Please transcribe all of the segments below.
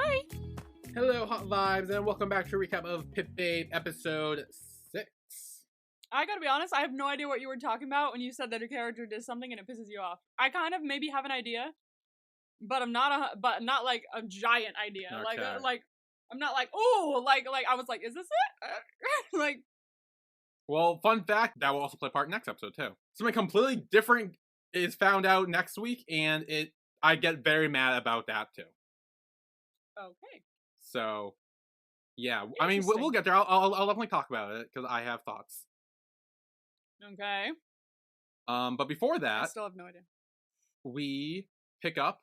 Hi. Hello, Hot Vibes, and welcome back to a recap of Pit Babe episode 6. I gotta be honest, I have no idea what you were talking about when you said that a character did something and it pisses you off. I kind of maybe have an idea, but not like a giant idea. Okay. Like I'm not like, oh, like I was like, is this it? Like, Well, fun fact, that will also play part next episode too. Something completely different is found out next week, and I get very mad about that too. okay. So, yeah, I mean, we'll get there. I'll definitely talk about it because I have thoughts. Okay. But before I that, still have no idea. we pick up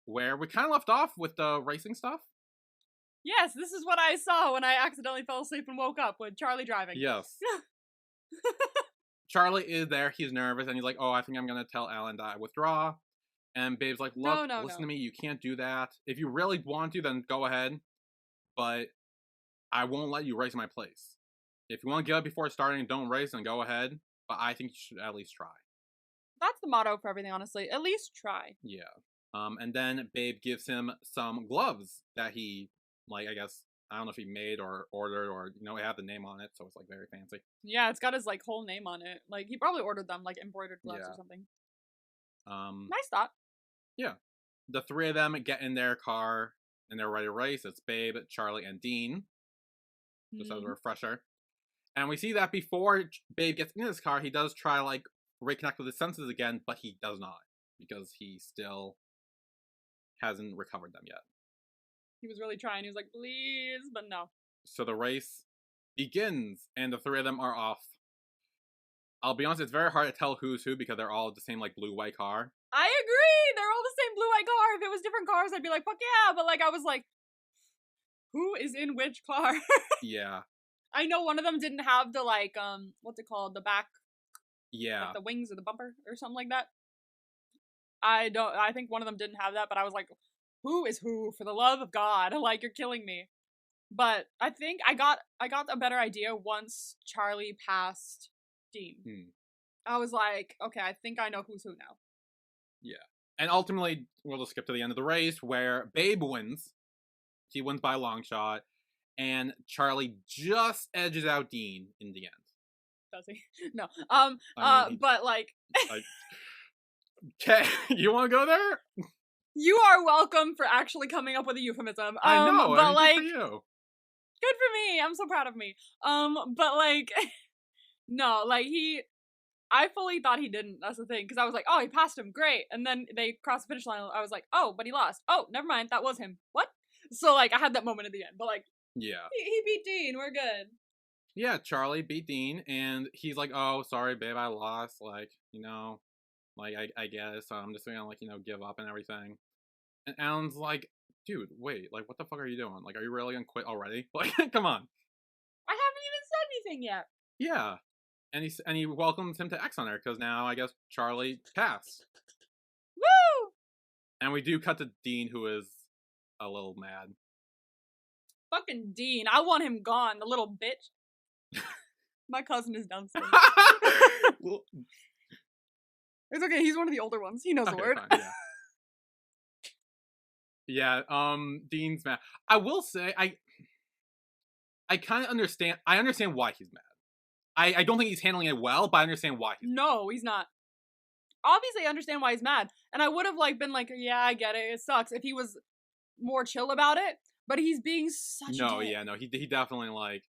where we kind of left off with the racing stuff. Yes, this is what I saw when I accidentally fell asleep and woke up with Charlie driving. Yes. Charlie is there. He's nervous, and he's like, "Oh, I think I'm gonna tell Alan that I withdraw." And Babe's like, "Look, listen to me. You can't do that. If you really want to, then go ahead. But I won't let you race my place. If you want to get up before starting, don't race, and go ahead. But I think you should at least try." That's the motto for everything, honestly. At least try. Yeah. And then Babe gives him some gloves that he, like, I guess, I don't know if he made or ordered or, it had the name on it, so it's, like, very fancy. Yeah, it's got his, like, whole name on it. Like, he probably ordered them, like, embroidered gloves or something. Nice thought. Yeah. The three of them get in their car, and they're ready to race. It's Babe, Charlie, and Dean. Just as a refresher. And we see that before Babe gets in his car, he does try, like, reconnect with his senses again, but he does not. Because he still hasn't recovered them yet. He was really trying. He was like, please, but no. So the race begins, and the three of them are off. I'll be honest, it's very hard to tell who's who because they're all the same, like, blue-white car. I agree! They're all the same blue-white car. If it was different cars, I'd be like, fuck yeah! But, like, I was like, who is in which car? Yeah. I know one of them didn't have the, like, what's it called? The back? Yeah. Like the wings or the bumper or something like that. I think one of them didn't have that, but I was like, who is who? For the love of God. Like, you're killing me. But I think I got a better idea once Charlie passed Dean. I was like, okay, I think I know who's who now. Yeah. And ultimately, we'll just skip to the end of the race where Babe wins. He wins by a long shot. And Charlie just edges out Dean in the end. Does he? No. But like... Okay, you want to go there? You are welcome for actually coming up with a euphemism. I know, but like... good for you. Good for me. I'm so proud of me. But like... No, like I fully thought he didn't. That's the thing. Because I was like, oh, he passed him. Great. And then they crossed the finish line. I was like, oh, but he lost. Oh, never mind. That was him. What? So, like, I had that moment at the end. But, like, yeah, he beat Dean. We're good. Yeah, Charlie beat Dean. And he's like, oh, sorry, babe, I lost. Like, like, I guess. I'm just gonna, like, give up and everything. And Alan's like, dude, wait. Like, what the fuck are you doing? Like, are you really gonna quit already? Like, come on. I haven't even said anything yet. Yeah. And he welcomes him to X Hunter because now I guess Charlie passed. Woo! And we do cut to Dean, who is a little mad. Fucking Dean! I want him gone, the little bitch. My cousin is downstairs. It's okay. He's one of the older ones. He knows the word. Fine, yeah. Yeah. Dean's mad. I will say I kind of understand. I understand why he's mad. I don't think he's handling it well, but I understand why. No, he's not. Obviously, I understand why he's mad. And I would have, like, been like, yeah, I get it. It sucks if he was more chill about it. But he's being such a dick. Yeah, no. He definitely, like...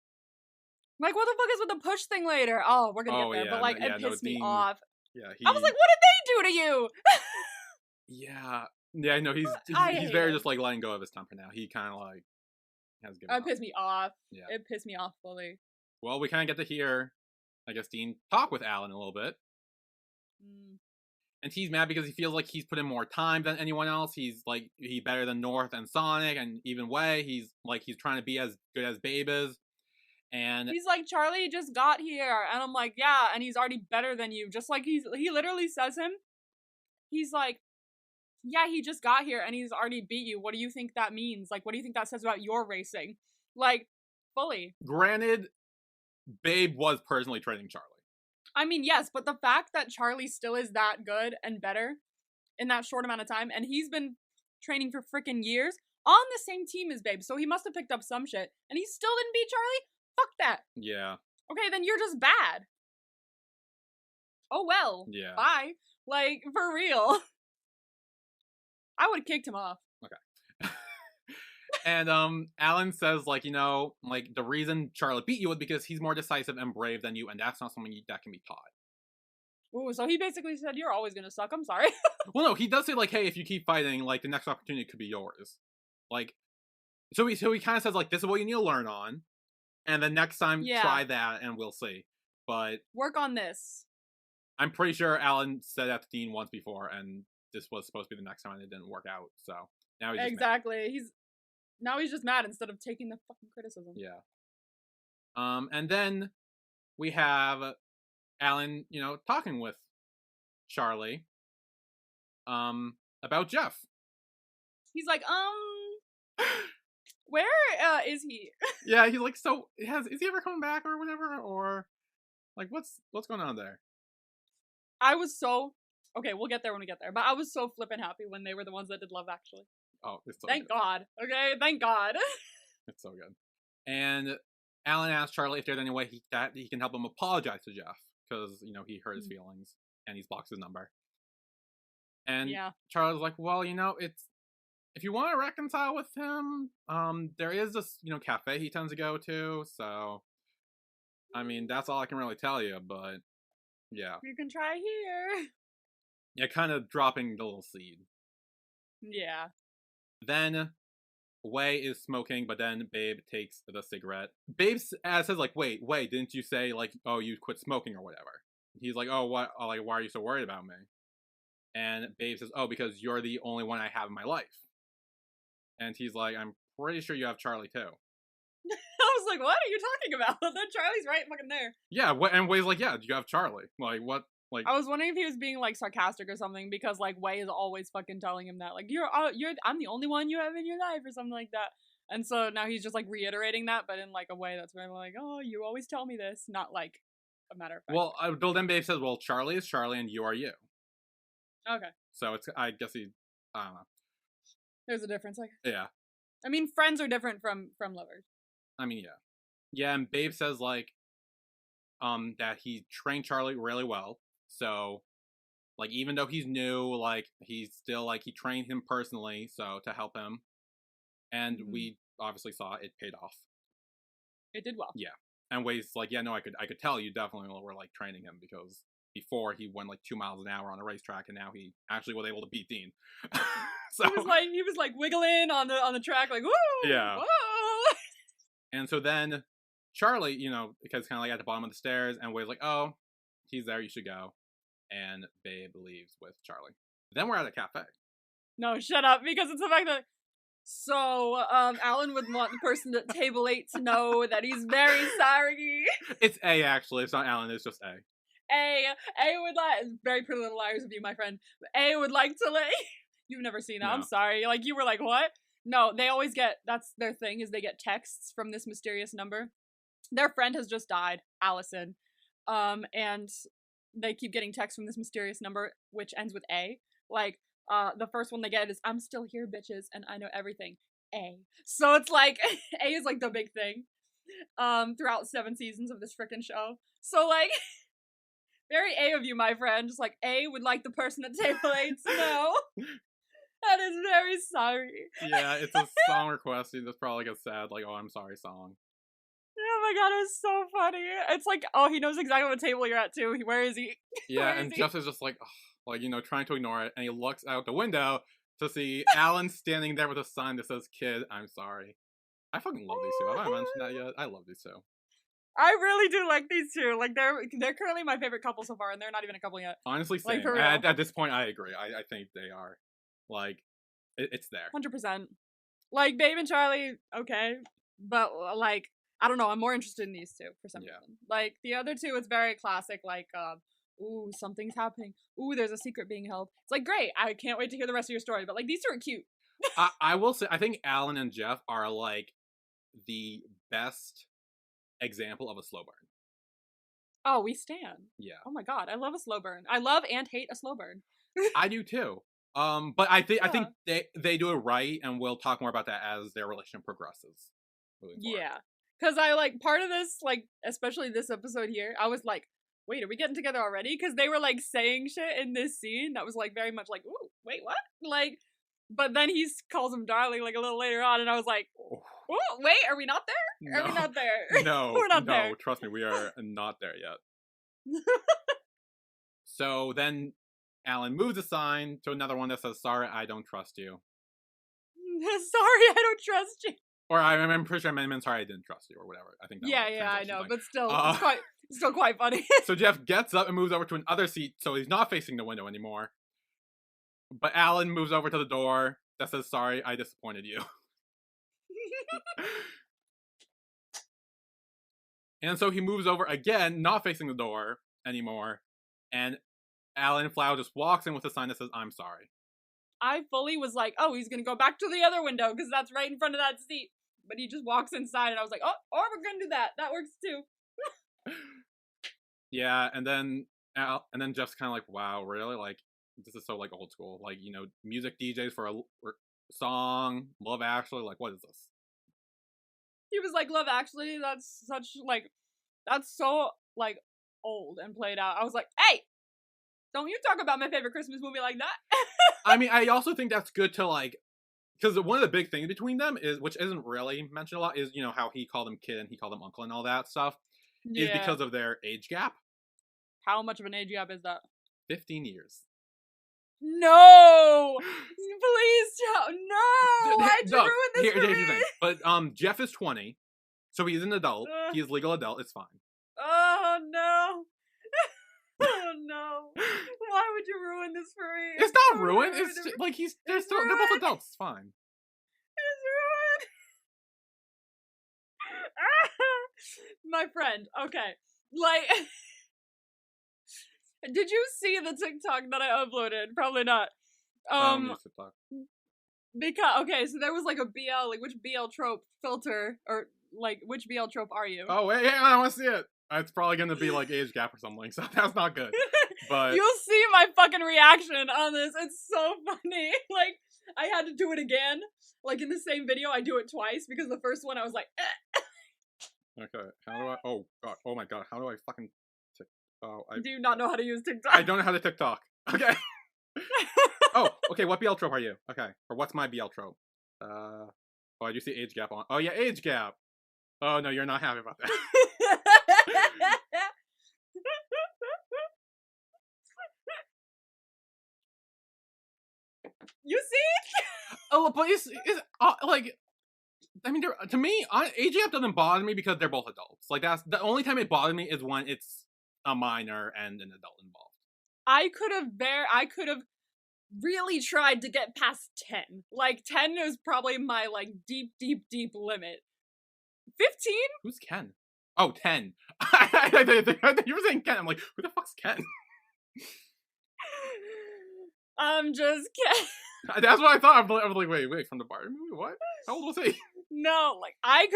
Like, what the fuck is with the push thing later? Oh, we're gonna get there. Yeah, but, like, it pissed me off. Yeah, I was like, what did they do to you? Yeah. Yeah, no, he's very just, like, letting go of his temper now. He kind of, like, has given up. It pissed me off. Yeah. It pissed me off fully. Well, we kind of get to hear, I guess, Dean talk with Alan a little bit. And he's mad because he feels like he's put in more time than anyone else. He's, like, he's better than North and Sonic and even Way. He's trying to be as good as Babe is. And he's like, Charlie just got here. And I'm like, yeah, and he's already better than you. Just like he literally says him. He's like, yeah, he just got here and he's already beat you. What do you think that means? Like, what do you think that says about your racing? Like, fully. Granted, Babe was personally training Charlie. I mean, yes, but the fact that Charlie still is that good and better in that short amount of time, and he's been training for freaking years, on the same team as Babe, so he must have picked up some shit, and he still didn't beat Charlie? Fuck that. Yeah. Okay, then you're just bad. Oh well. Yeah. Bye. Like, for real. I would have kicked him off. Okay. And Alan says, like, you know, like, the reason Charlie beat you is because he's more decisive and brave than you, and that's not something that can be taught. Ooh, so he basically said, you're always gonna suck, I'm sorry. Well, no, he does say, like, hey, if you keep fighting, like, the next opportunity could be yours. Like, so he kind of says, like, this is what you need to learn on, and then next time, try that, and we'll see. But work on this. I'm pretty sure Alan said that to Dean once before, and this was supposed to be the next time, and it didn't work out, so now he's just mad. Now he's just mad instead of taking the fucking criticism. Yeah. And then we have Alan, you know, talking with Charlie, about Jeff. He's like, where is he? Yeah, he's like, so is he ever coming back or whatever, or like what's going on there? I was so okay. We'll get there when we get there, but I was so flippin' happy when they were the ones that did Love Actually. Oh, it's so thank good. God. Okay, thank God. It's so good. And Alan asks Charlie if there's any way he can help him apologize to Jeff because, you know, he hurt his feelings and he's blocked his number. And Charlie's like, well, you know, if you want to reconcile with him, there is this, you know, cafe he tends to go to, so I mean, that's all I can really tell you, but yeah. You can try here. Yeah, kind of dropping the little seed. Yeah. Then Wei is smoking, but then Babe takes the cigarette. Babe says, like, wait, didn't you say, like, oh, you quit smoking or whatever? He's like, oh, what? Like, why are you so worried about me? And Babe says, oh, because you're the only one I have in my life. And he's like, I'm pretty sure you have Charlie, too. I was like, what are you talking about? Then Charlie's right fucking there. Yeah, and Wei's like, yeah, you have Charlie. Like, what? Like, I was wondering if he was being like sarcastic or something because like Wei is always fucking telling him that like I'm the only one you have in your life or something like that, and so now he's just like reiterating that, but in like a way that's very like, oh, you always tell me this, not like a matter of fact. Well, then Babe says, well, Charlie is Charlie and you are you. Okay. So I guess I don't know. There's a difference, like. Yeah. I mean, friends are different from lovers. I mean, yeah. Yeah, and Babe says like, that he trained Charlie really well. So, like, even though he's new, like, he's still, like, he trained him personally, so, to help him. And we obviously saw it paid off. It did well. Yeah. And Wei's like, yeah, no, I could tell you definitely were, like, training him, because before he went, like, 2 miles an hour on a racetrack, and now he actually was able to beat Dean. So he was like wiggling on the track, like, woo! Yeah. Whoa! And so then Charlie, you know, because kind of like at the bottom of the stairs, and Wei's like, oh, he's there, you should go. And Babe leaves with Charlie. Then we're at a cafe. No, shut up, because it's the fact that Alan would want the person at table 8 to know that he's very sorry. It's A, actually. It's not Alan, it's just A. A would like, very Pretty Little Liars of you, my friend. A would like to you've never seen that, no. I'm sorry. Like, you were like, what? No, they always get, that's their thing, is they get texts from this mysterious number. Their friend has just died, Allison. And they keep getting texts from this mysterious number, which ends with A. Like, the first one they get is, I'm still here, bitches, and I know everything. A. So it's like, A is like the big thing, throughout 7 seasons of this frickin' show. So like, very A of you, my friend. Just like, A would like the person at table 8 to know. That is very sorry. Yeah, it's a song request. It's probably like a sad, like, oh, I'm sorry song. Oh my god, it was so funny. It's like, oh, he knows exactly what table you're at too. Where is he? Yeah, and Jeff is just like, oh, like, you know, trying to ignore it, and he looks out the window to see Alan standing there with a sign that says, kid, I'm sorry. I fucking love these two. Have I mentioned that yet? I love these two. I really do like these two. Like, they're currently my favorite couple so far, and they're not even a couple yet. Honestly, same. Like, at this point, I agree. I think they are. Like, it's there. 100%. Like, Babe and Charlie, okay. But, like, I don't know. I'm more interested in these two for some reason. Like, the other two, it's very classic. Like, ooh, something's happening. Ooh, there's a secret being held. It's like, great. I can't wait to hear the rest of your story. But, like, these two are cute. I will say, I think Alan and Jeff are, like, the best example of a slow burn. Oh, we stan. Yeah. Oh my god, I love a slow burn. I love and hate a slow burn. I do too. But I think Huh. they do it right, and we'll talk more about that as their relationship progresses moving forward. Yeah. Cause I like part of this, like, especially this episode here, I was like, wait, are we getting together already? Cause they were like saying shit in this scene that was like very much like, ooh, wait, what? Like, but then he calls him darling like a little later on, and I was like, Oh, oh, wait, are we not there? Are we no, not there? no, We're not there. no. Trust me, we are not there yet. So then Alan moves a sign to another one that says, "Sorry, I don't trust you." Sorry, I don't trust you. Or I'm pretty sure I meant, "Sorry, I didn't trust you," or whatever. I think that was Yeah, the yeah, I translation know, thing. but still, Uh, it's still quite funny. so Jeff gets up and moves over to another seat, so he's not facing the window anymore. But Alan moves over to the door that says, "Sorry, I disappointed you." And so he moves over again, not facing the door anymore. And Alan Flow just walks in with a sign that says, "I'm sorry." I fully was like, oh, he's gonna go back to the other window because that's right in front of that seat. But he just walks inside, and I was like, oh, or we're gonna do that. That works too. Yeah, and then Jeff's kind of like, "Wow, really? Like, this is so like old school. Like, music DJs for a song, Love Actually. Like, what is this?" He was like, Love Actually, that's such like, that's so like old and played out. I was like, hey, don't you talk about my favorite Christmas movie like that? I mean, I also think that's good to like, because one of the big things between them is, which isn't really mentioned a lot, is how he called him kid and he called him uncle and all that stuff, is Yeah. because of their age gap. How much of an age gap is that? 15 years. No! Please tell. No! Why'd you Look, ruin this for here's me? the thing. But Jeff is 20, so he's an adult. He is legal adult. It's fine. Oh no! Oh no! Why would you ruin this for me? It's not ruined. It's just, like they're both adults. It's fine. It's ruined. My friend. Okay, like, did you see the TikTok that I uploaded? Probably not. Because okay, so there was like a BL, like which BL trope filter or like which BL trope are you? Oh wait, I want to see it. It's probably gonna be like age gap or something, so that's not good. But you'll see my fucking reaction on this. It's so funny. Like I had to do it again. Like in the same video, I do it twice because the first one I was like, Okay, how do I? Oh god, oh my god, how do I fucking? Do you not know how to use TikTok? I don't know how to TikTok. Okay. Oh, okay. What BL trope are you? Okay, or what's my BL trope? Oh, I do see age gap on. Oh yeah, age gap. Oh no, you're not happy about that. You see? Oh, but it's like, I mean, to me, age gap doesn't bother me because they're both adults. Like that's the only time it bothers me is when it's a minor and an adult involved. I could have really tried to get past 10. Like 10 is probably my like deep limit. 15? Who's Ken? Oh, 10. I thought you were saying Ken. I'm like, who the fuck's Ken? I'm just kidding. That's what I thought. I was like, wait, from the Barbie movie? What? How old was he? No, like I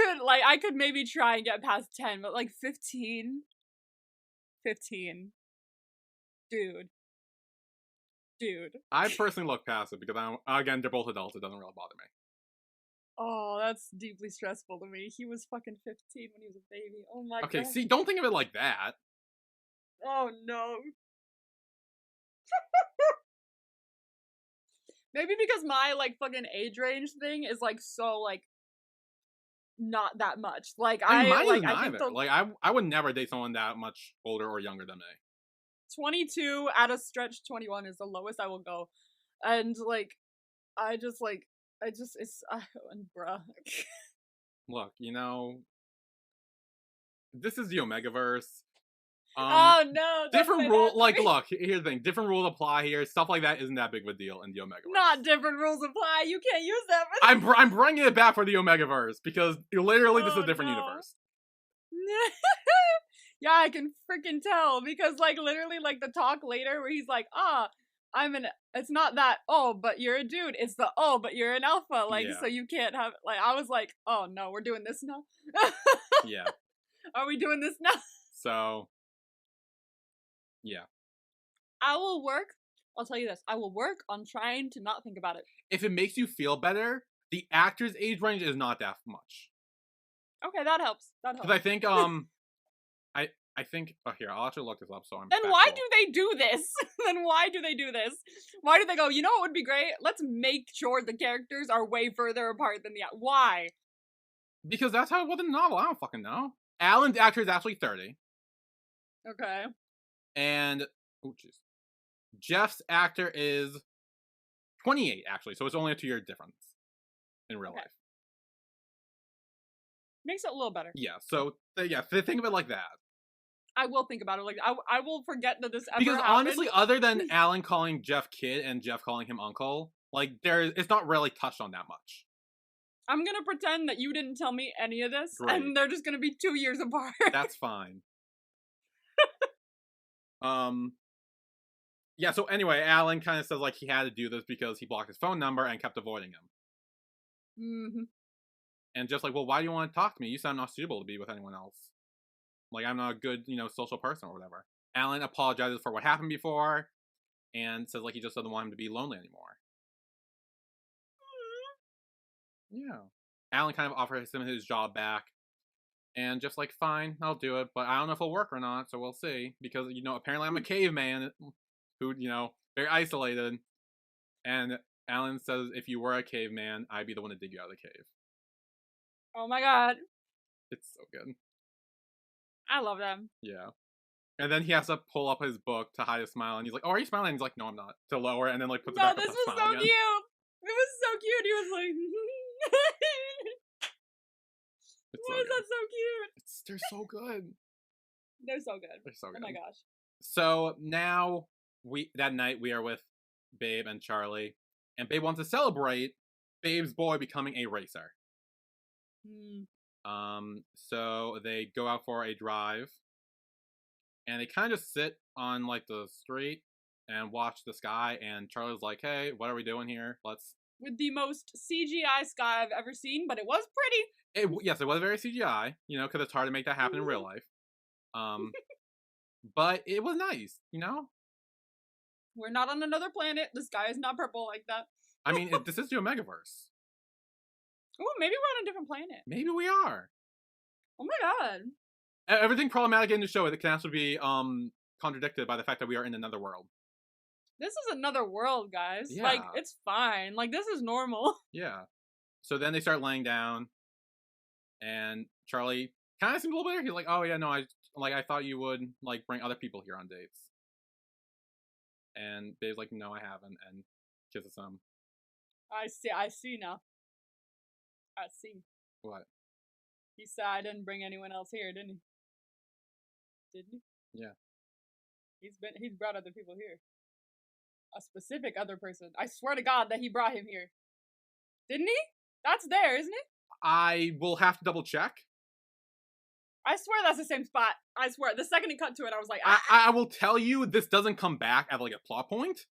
could maybe try and get past 10, but like 15. 15. Dude. I personally look past it because again, they're both adults. It doesn't really bother me. Oh, that's deeply stressful to me. He was fucking 15 when he was a baby. Oh my god. Okay, see, don't think of it like that. Oh no. Maybe because my like fucking age range thing is like so like not that much. Like I mean, mine like is I think neither. Like I would never date someone that much older or younger than me. 22 at a stretch 21 is the lowest I will go. And like it's bruh. Look, this is the Omegaverse. Oh no! Different rule. Like, look, here's the thing. Different rules apply here. Stuff like that isn't that big of a deal in the Omegaverse. Not different rules apply. You can't use that. I'm bringing it back for the Omegaverse because literally this is a different universe. Yeah, I can freaking tell because like literally like the talk later where he's like, it's not that, oh, but you're a dude. It's the, oh, but you're an alpha. Like, yeah. So you can't have, like, I was like, oh no, we're doing this now? Yeah. Are we doing this now? So, yeah. I will work I'll tell you this. I will work on trying to not think about it. If it makes you feel better, the actor's age range is not that much. Okay, that helps. That Because helps. I think, I think, oh, here, I'll actually look this up so I'm Then factual. why do they do this? Then why do they do this? Why do they go, you know what would be great? Let's make sure the characters are way further apart than the... Why? Because that's how it was in the novel. I don't fucking know. Alan's actor is actually 30. Okay. And, oh, jeez. Jeff's actor is 28, actually. So it's only a 2-year difference in real life. Makes it a little better. Yeah, so, yeah, think of it like that. I will think about it like I will forget that this ever Because happened. honestly, other than Alan calling Jeff kid and Jeff calling him uncle, like, it's not really touched on that much. I'm gonna pretend that you didn't tell me any of this, Great. and they're just gonna be 2 years apart. That's fine. Yeah, so anyway, Alan kind of says, like, he had to do this because he blocked his phone number and kept avoiding him. Mm-hmm. And just like, well, why do you want to talk to me? You sound not suitable to be with anyone else. Like, I'm not a good, social person or whatever. Alan apologizes for what happened before and says, like, he just doesn't want him to be lonely anymore. Yeah. Alan kind of offers him his job back. And just like, fine, I'll do it, but I don't know if it'll work or not, so we'll see. Because, apparently I'm a caveman who, very isolated. And Alan says, if you were a caveman, I'd be the one to dig you out of the cave. Oh my god. It's so good. I love them. Yeah. And then he has to pull up his book to hide a smile, and he's like, oh, are you smiling? And he's like, no, I'm not. To lower, and then, like, puts it back up No, to this was smile so again. cute. It was so cute. He was like, why is that so cute? They're so good. They're so good. They're so good. Oh my gosh. So now, that night, we are with Babe and Charlie, and Babe wants to celebrate Babe's boy becoming a racer. So they go out for a drive, and they kind of just sit on, like, the street and watch the sky, and Charlie's like, hey, what are we doing here? With the most CGI sky I've ever seen, but it was pretty. Yes, it was very CGI, because it's hard to make that happen in real life. But it was nice, We're not on another planet. The sky is not purple like that. I mean, this is the Omegaverse. Oh, maybe we're on a different planet. Maybe we are. Oh my god. Everything problematic in the show, it can also be contradicted by the fact that we are in another world. This is another world, guys. Yeah. Like, it's fine. Like, this is normal. Yeah. So then they start laying down, and Charlie kind of seems a little better. He's like, oh yeah, no, I thought you would, like, bring other people here on dates. And Babe's like, no, I haven't, and kisses him. I see now. I see. What? He said I didn't bring anyone else here, didn't he? Didn't he? Yeah. He's brought other people here. A specific other person. I swear to God that he brought him here. Didn't he? That's there, isn't it? I will have to double check. I swear that's the same spot. I swear. The second he cut to it, I was like, I will tell you this doesn't come back at, like, a plot point,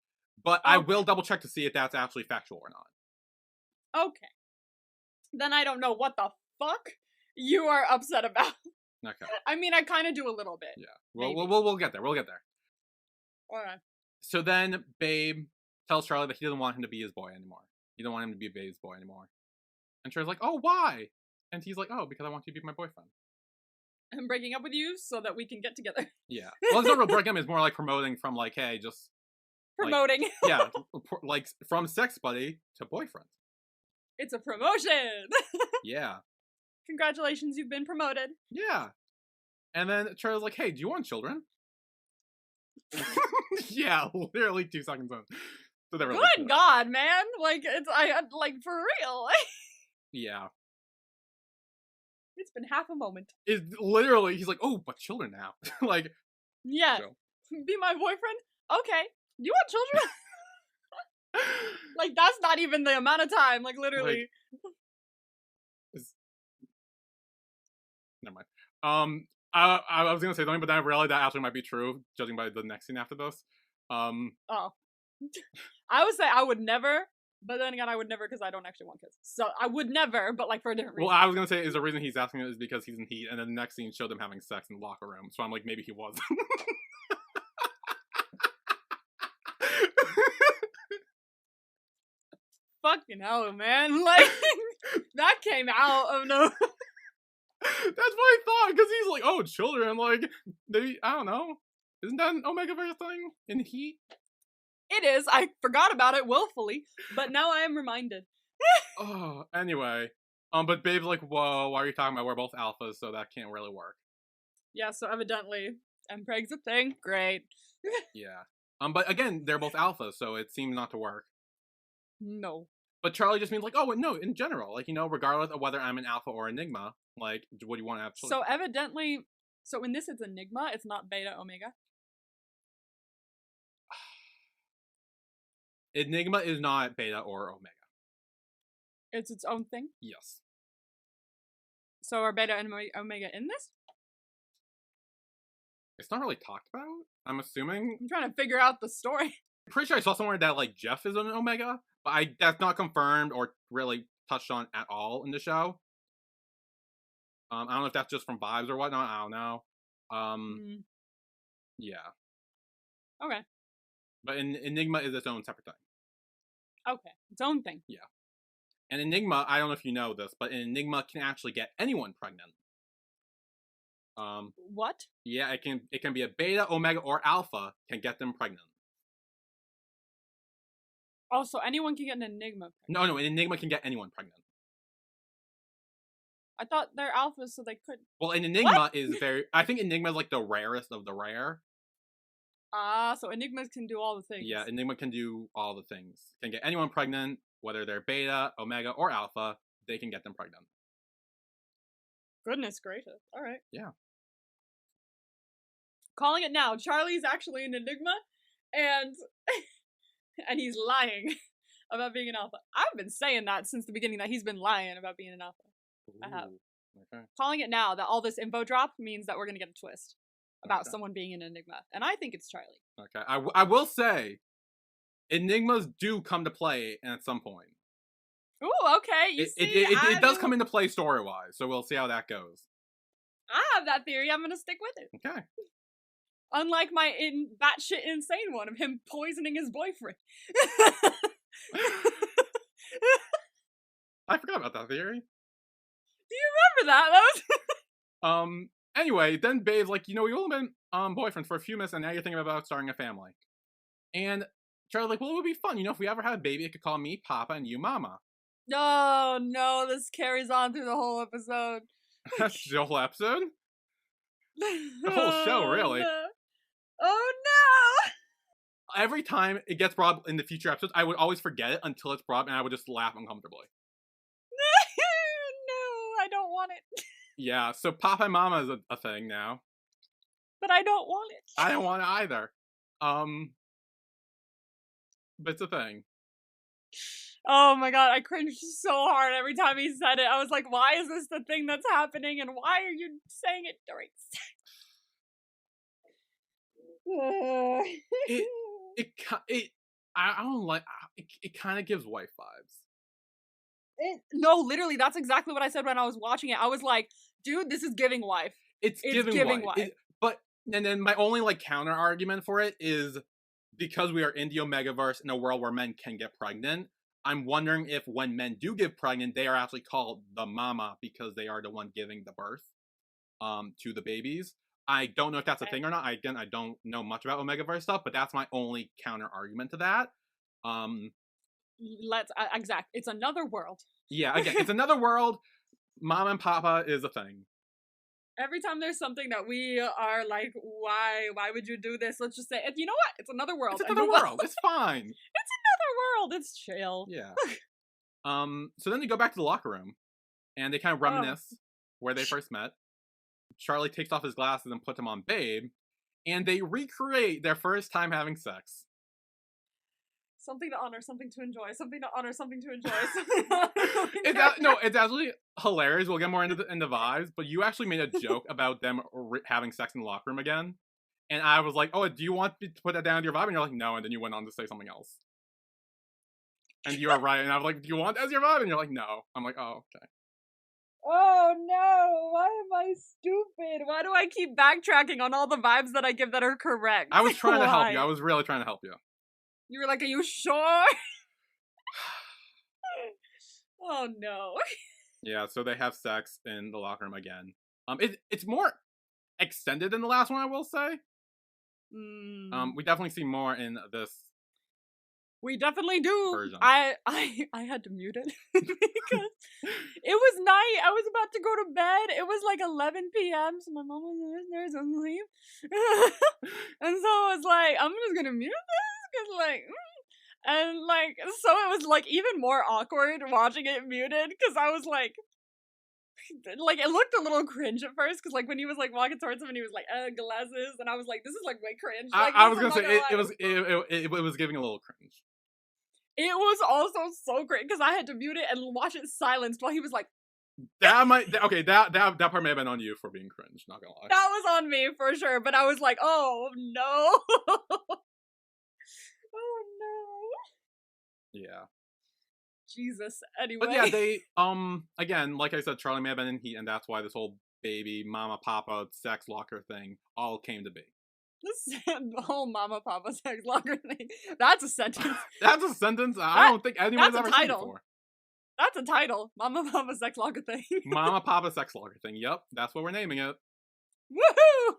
but I will double check to see if that's actually factual or not. Okay. Then I don't know what the fuck you are upset about. Okay. I mean, I kind of do a little bit. Yeah. We'll get there. We'll get there. Alright. So then Babe tells Charlie that he doesn't want him to be his boy anymore. He doesn't want him to be Babe's boy anymore. And Charlie's like, oh, why? And he's like, oh, because I want you to be my boyfriend. I'm breaking up with you so that we can get together. Yeah. Well, it's not real breaking up. It's more like promoting from, like, hey, just... Promoting. Like, yeah. Like, from sex buddy to boyfriend. It's a promotion! Yeah. Congratulations, you've been promoted. Yeah. And then Charlie's like, hey, do you want children? Yeah, literally 2 seconds in. So they were like, Good God, man! Like, like, for real. yeah. It's been half a moment. It's literally, he's like, oh, but children now. Like, yeah. So. Be my boyfriend? Okay. You want children? Like, that's not even the amount of time. Like, literally. Like, never mind. I was gonna say something, but then I realized that actually might be true, judging by the next scene after this. Oh. I would say I would never, but then again, I would never because I don't actually want kids. So I would never, but like for a different reason. Well, I was gonna say is the reason he's asking it is because he's in heat, and then the next scene showed them having sex in the locker room. So I'm like, maybe he was. fucking hell, man. Like, that came out of no. That's what I thought, because he's like, oh, children, like, I don't know. Isn't that an Omegaverse thing in Heat? It is. I forgot about it willfully, but now I am reminded. Oh, anyway. But Babe's like, whoa, why are you talking about we're both alphas, so that can't really work. Yeah, so evidently, MPreg's a thing. Great. Yeah. But again, they're both alphas, so it seems not to work. No. But Charlie just means like, oh, no, in general, like, regardless of whether I'm an alpha or enigma, like, what do you want to have children? So evidently, so in this it's enigma, it's not beta omega. Enigma is not beta or omega. It's its own thing. Yes. So are beta and omega in this? It's not really talked about, I'm assuming. I'm trying to figure out the story. I'm pretty sure I saw somewhere that, like, Jeff is an omega, but that's not confirmed or really touched on at all in the show. I don't know if that's just from vibes or whatnot, I don't know. Yeah. Okay. But Enigma is its own separate thing. Okay. Its own thing. Yeah. And Enigma, I don't know if you know this, but an Enigma can actually get anyone pregnant. What? Yeah, it can be a beta, omega, or alpha can get them pregnant. Oh, so anyone can get an enigma pregnant. No, an Enigma can get anyone pregnant. I thought they're alphas, so they could. Well, an Enigma is I think Enigma is like the rarest of the rare. So enigmas can do all the things. Yeah, Enigma can do all the things. Can get anyone pregnant, whether they're beta, omega, or alpha, they can get them pregnant. Goodness gracious. Alright. Yeah. Calling it now. Charlie's actually an enigma, and and he's lying about being an alpha. I've been saying that since the beginning, that he's been lying about being an alpha. Ooh, I have. Okay. Calling it now that all this info drop means that we're gonna get a twist about someone being an enigma, and I think it's Charlie. Okay, I will say, enigmas do come to play at some point. Ooh, okay. It does come into play story-wise, so we'll see how that goes. I have that theory. I'm gonna stick with it. Okay. Unlike my batshit insane one of him poisoning his boyfriend. I forgot about that theory. Do you remember that? That was Anyway, then Babe's like, we've only been boyfriends for a few minutes, and now you're thinking about starting a family. And Charlie's like, well, it would be fun. If we ever had a baby, it could call me Papa and you Mama. Oh, no, this carries on through the whole episode. That's the whole episode? The whole show, really. No. Oh, no! Every time it gets brought up in the future episodes, I would always forget it until it's brought up, and I would just laugh uncomfortably. No, I don't want it. Yeah, so Papa and Mama is a thing now. But I don't want it. I don't want it either. But it's a thing. Oh my god, I cringed so hard every time he said it. I was like, why is this the thing that's happening, and why are you saying it during sex? I don't like it kind of gives wife vibes. No, literally, that's exactly what I said when I was watching it. I was like, dude, this is giving wife. It's giving wife. And then my only counter argument for it is because we are in the Omegaverse in a world where men can get pregnant, I'm wondering if when men do get pregnant, they are actually called the mama because they are the one giving the birth to the babies. I don't know if that's a thing or not. I don't know much about Omegaverse stuff, but that's my only counter argument to that. It's another world. Yeah, again, it's another world. Mom and Papa is a thing. Every time there's something that we are like, why would you do this? Let's just say, you know what? It's another world. It's another world. It's fine. It's another world. It's chill. Yeah. So then they go back to the locker room, and they kind of reminisce where they first met. Charlie takes off his glasses and puts them on Babe, and they recreate their first time having sex. Something to honor, something to enjoy. Something to honor, something to enjoy. It's actually hilarious. We'll get more into the vibes, but you actually made a joke about them having sex in the locker room again, and I was like, "Oh, do you want to put that down with your vibe?" And you're like, "No," and then you went on to say something else. And you are right, and I was like, "Do you want that as your vibe?" And you're like, "No." I'm like, "Oh, okay." Oh no, why am I stupid? Why do I keep backtracking on all the vibes that I give that are correct? I was trying to help you. I was really trying to help you. You were like, are you sure? Oh no. Yeah, so they have sex in the locker room again. It's more extended than the last one, I will say. Mm. We definitely see more in this We definitely do. version. I had to mute it because it was night. I was about to go to bed. It was like 11 p.m. So my mom was there asleep, and so I was like, I'm just gonna mute this because like. And like, so it was like even more awkward watching it muted because I was like, it looked a little cringe at first because like when he was like walking towards him and he was like, glasses, and I was like, this is like way cringe. Like, I this, was I'm gonna not say gonna lie. it was giving a little cringe. It was also so great because I had to mute it and watch it silenced while he was like, That part may have been on you for being cringe. Not gonna lie. that was on me for sure. But I was like, oh no. Oh no. Yeah. Jesus. Anyway. But yeah, they again, like I said, Charlie may have been in heat, and that's why this whole baby, mama, papa, sex locker thing all came to be. The whole mama papa sex locker thing. That's a sentence. That's a sentence I don't think anyone's ever said before. That's a title. Mama papa sex locker thing. Mama papa sex locker thing. Yep, that's what we're naming it. Woohoo!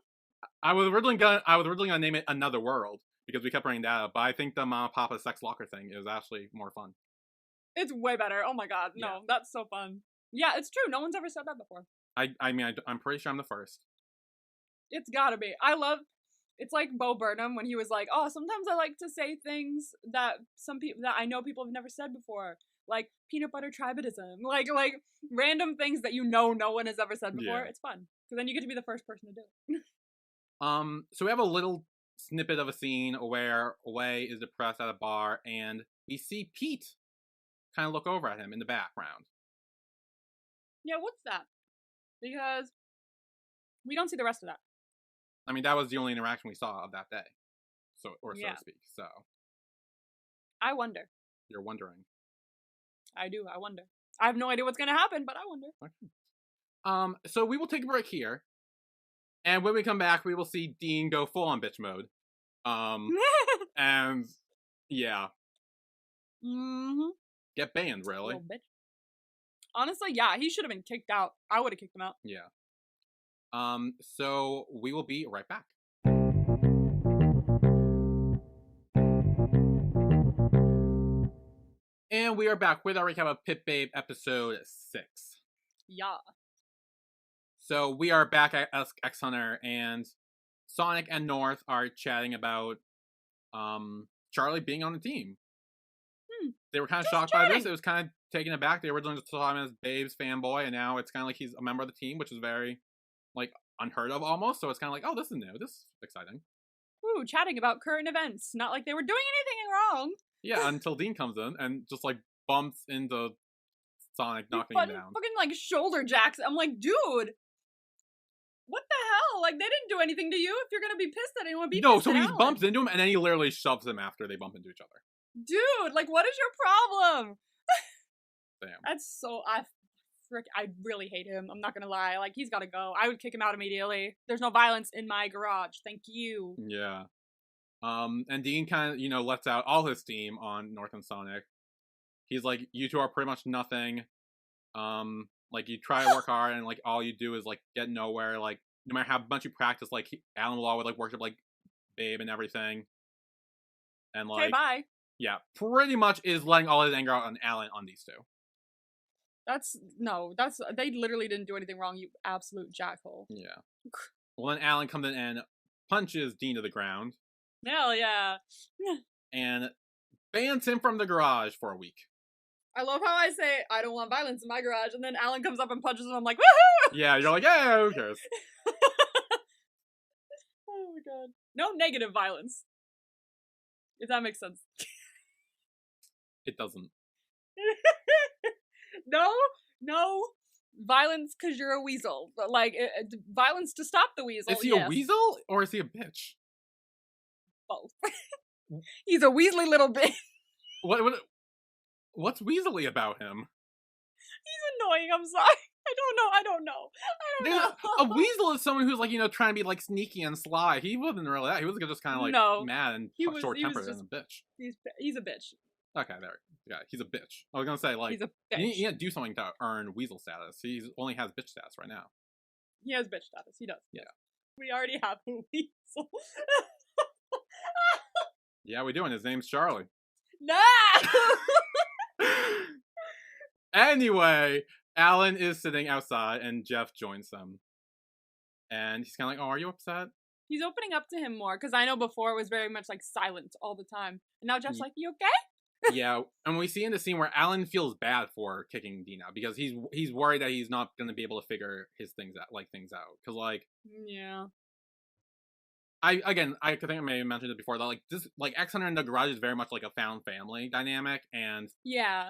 I was originally gonna name it Another World because we kept running that up, but I think the mama papa sex locker thing is actually more fun. It's way better. Oh my god, no, Yeah. that's so fun. Yeah, it's true. No one's ever said that before. I'm pretty sure I'm the first. It's gotta be. It's like Bo Burnham when he was like, "Oh, sometimes I like to say things that I know people have never said before, like peanut butter tribadism, like random things that no one has ever said before." Yeah. It's fun because then you get to be the first person to do it. So we have a little snippet of a scene where Wei is depressed at a bar, and we see Pete kind of look over at him in the background. Yeah, what's that? Because we don't see the rest of that. I mean, that was the only interaction we saw of that day, so to speak. So I wonder. You're wondering. I do. I wonder. I have no idea what's gonna happen, but I wonder. Okay. So we will take a break here, and when we come back, we will see Dean go full on bitch mode. And yeah. Mm-hmm. Get banned, really. Little bitch. Honestly, yeah, he should have been kicked out. I would have kicked him out. Yeah. So we will be right back. And we are back with our recap of Pit Babe episode 6. Yeah. So we are back at X Hunter, and Sonic and North are chatting about Charlie being on the team. They were kind of shocked by this. It was kind of taken aback. They originally just saw him as Babe's fanboy, and now it's kind of like he's a member of the team, which is very unheard of almost. So it's kind of like, oh, this is new. This is exciting. Ooh, chatting about current events. Not like they were doing anything wrong. Yeah, until Dean comes in and just bumps into Sonic, knocking him down. Fucking shoulder jacks. I'm like, dude, what the hell? Like, they didn't do anything to you. If you're gonna be pissed at anyone, be no. pissed So at he Alan. bumps into him, and then he literally shoves him after they bump into each other. Dude, like, what is your problem? Damn. That's so I really hate him. I'm not gonna lie. Like, he's gotta go. I would kick him out immediately. There's no violence in my garage. Thank you. Yeah. And Dean kind of, lets out all his steam on North and Sonic. He's like, you two are pretty much nothing. You try to work hard, and all you do is get nowhere. No matter how much you practice, Alan will always worship Babe and everything. And okay, bye. Yeah, pretty much is letting all his anger out on Alan on these two. They literally didn't do anything wrong, you absolute jackhole. Yeah. Well, then Alan comes in and punches Dean to the ground. Hell yeah. And bans him from the garage for a week. I love how I say, I don't want violence in my garage, and then Alan comes up and punches him, I'm like, woohoo! Yeah, you're like, yeah, who cares? Oh my god. No negative violence. If that makes sense. It doesn't. No violence because you're a weasel. Violence to stop the weasel. Is he a weasel or is he a bitch? Both. He's a weaselly little bitch. What's weaselly about him? He's annoying. I'm sorry. I don't know. A weasel is someone who's trying to be sneaky and sly. He wasn't really that. He was just kind of mad and short-tempered and a bitch. He's a bitch. Okay, there. Yeah, he's a bitch. I was gonna say, like, He's a you bitch. need to do something to earn weasel status. He only has bitch status right now. He has bitch status. He does. Yeah. We already have a weasel. Yeah, we do, and his name's Charlie. No! Anyway, Alan is sitting outside, and Jeff joins them. And he's kind of like, oh, are you upset? He's opening up to him more, because I know before it was very much like silent all the time. And now Jeff's like, you okay? Yeah, and we see in the scene where Alan feels bad for kicking Dean out because he's worried that he's not going to be able to figure his things out, because like Yeah. I think I may have mentioned it before that like this like X Hunter in the Garage is very much like a found family dynamic, and Yeah.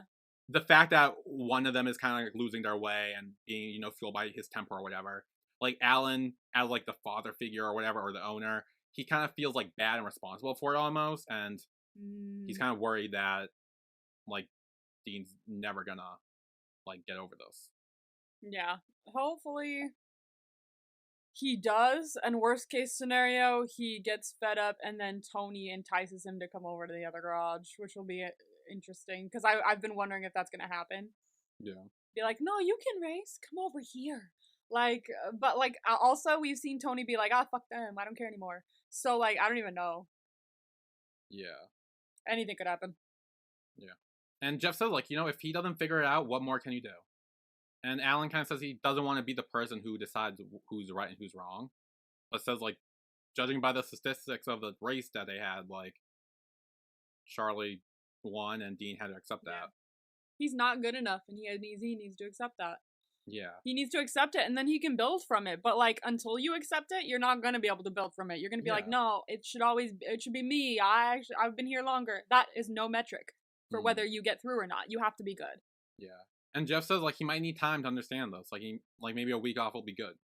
the fact that one of them is kind of like losing their way and being fueled by his temper or whatever, like Alan as like the father figure or whatever, or the owner, he kind of feels like bad and responsible for it almost, and he's kind of worried that like Dean's never gonna like get over this. Yeah. Hopefully he does, and worst case scenario, he gets fed up and then Tony entices him to come over to the other garage, which will be interesting, because I've been wondering if that's gonna happen. Yeah. Be like, no, you can race, come over here. Like, but like, also we've seen Tony be like, ah, fuck them, I don't care anymore. So like, I don't even know. Yeah. Anything could happen. Yeah. And Jeff says, like, if he doesn't figure it out, what more can you do? And Alan kind of says he doesn't want to be the person who decides who's right and who's wrong. But says, like, judging by the statistics of the race that they had, like, Charlie won and Dean had to accept that. He's not good enough, and he needs to accept that. Yeah. He needs to accept it, and then he can build from it. But like, until you accept it, you're not gonna be able to build from it. You're gonna be like, no, it should be me. I've been here longer. That is no metric for whether you get through or not. You have to be good. Yeah. And Jeff says like he might need time to understand this. Like maybe a week off will be good.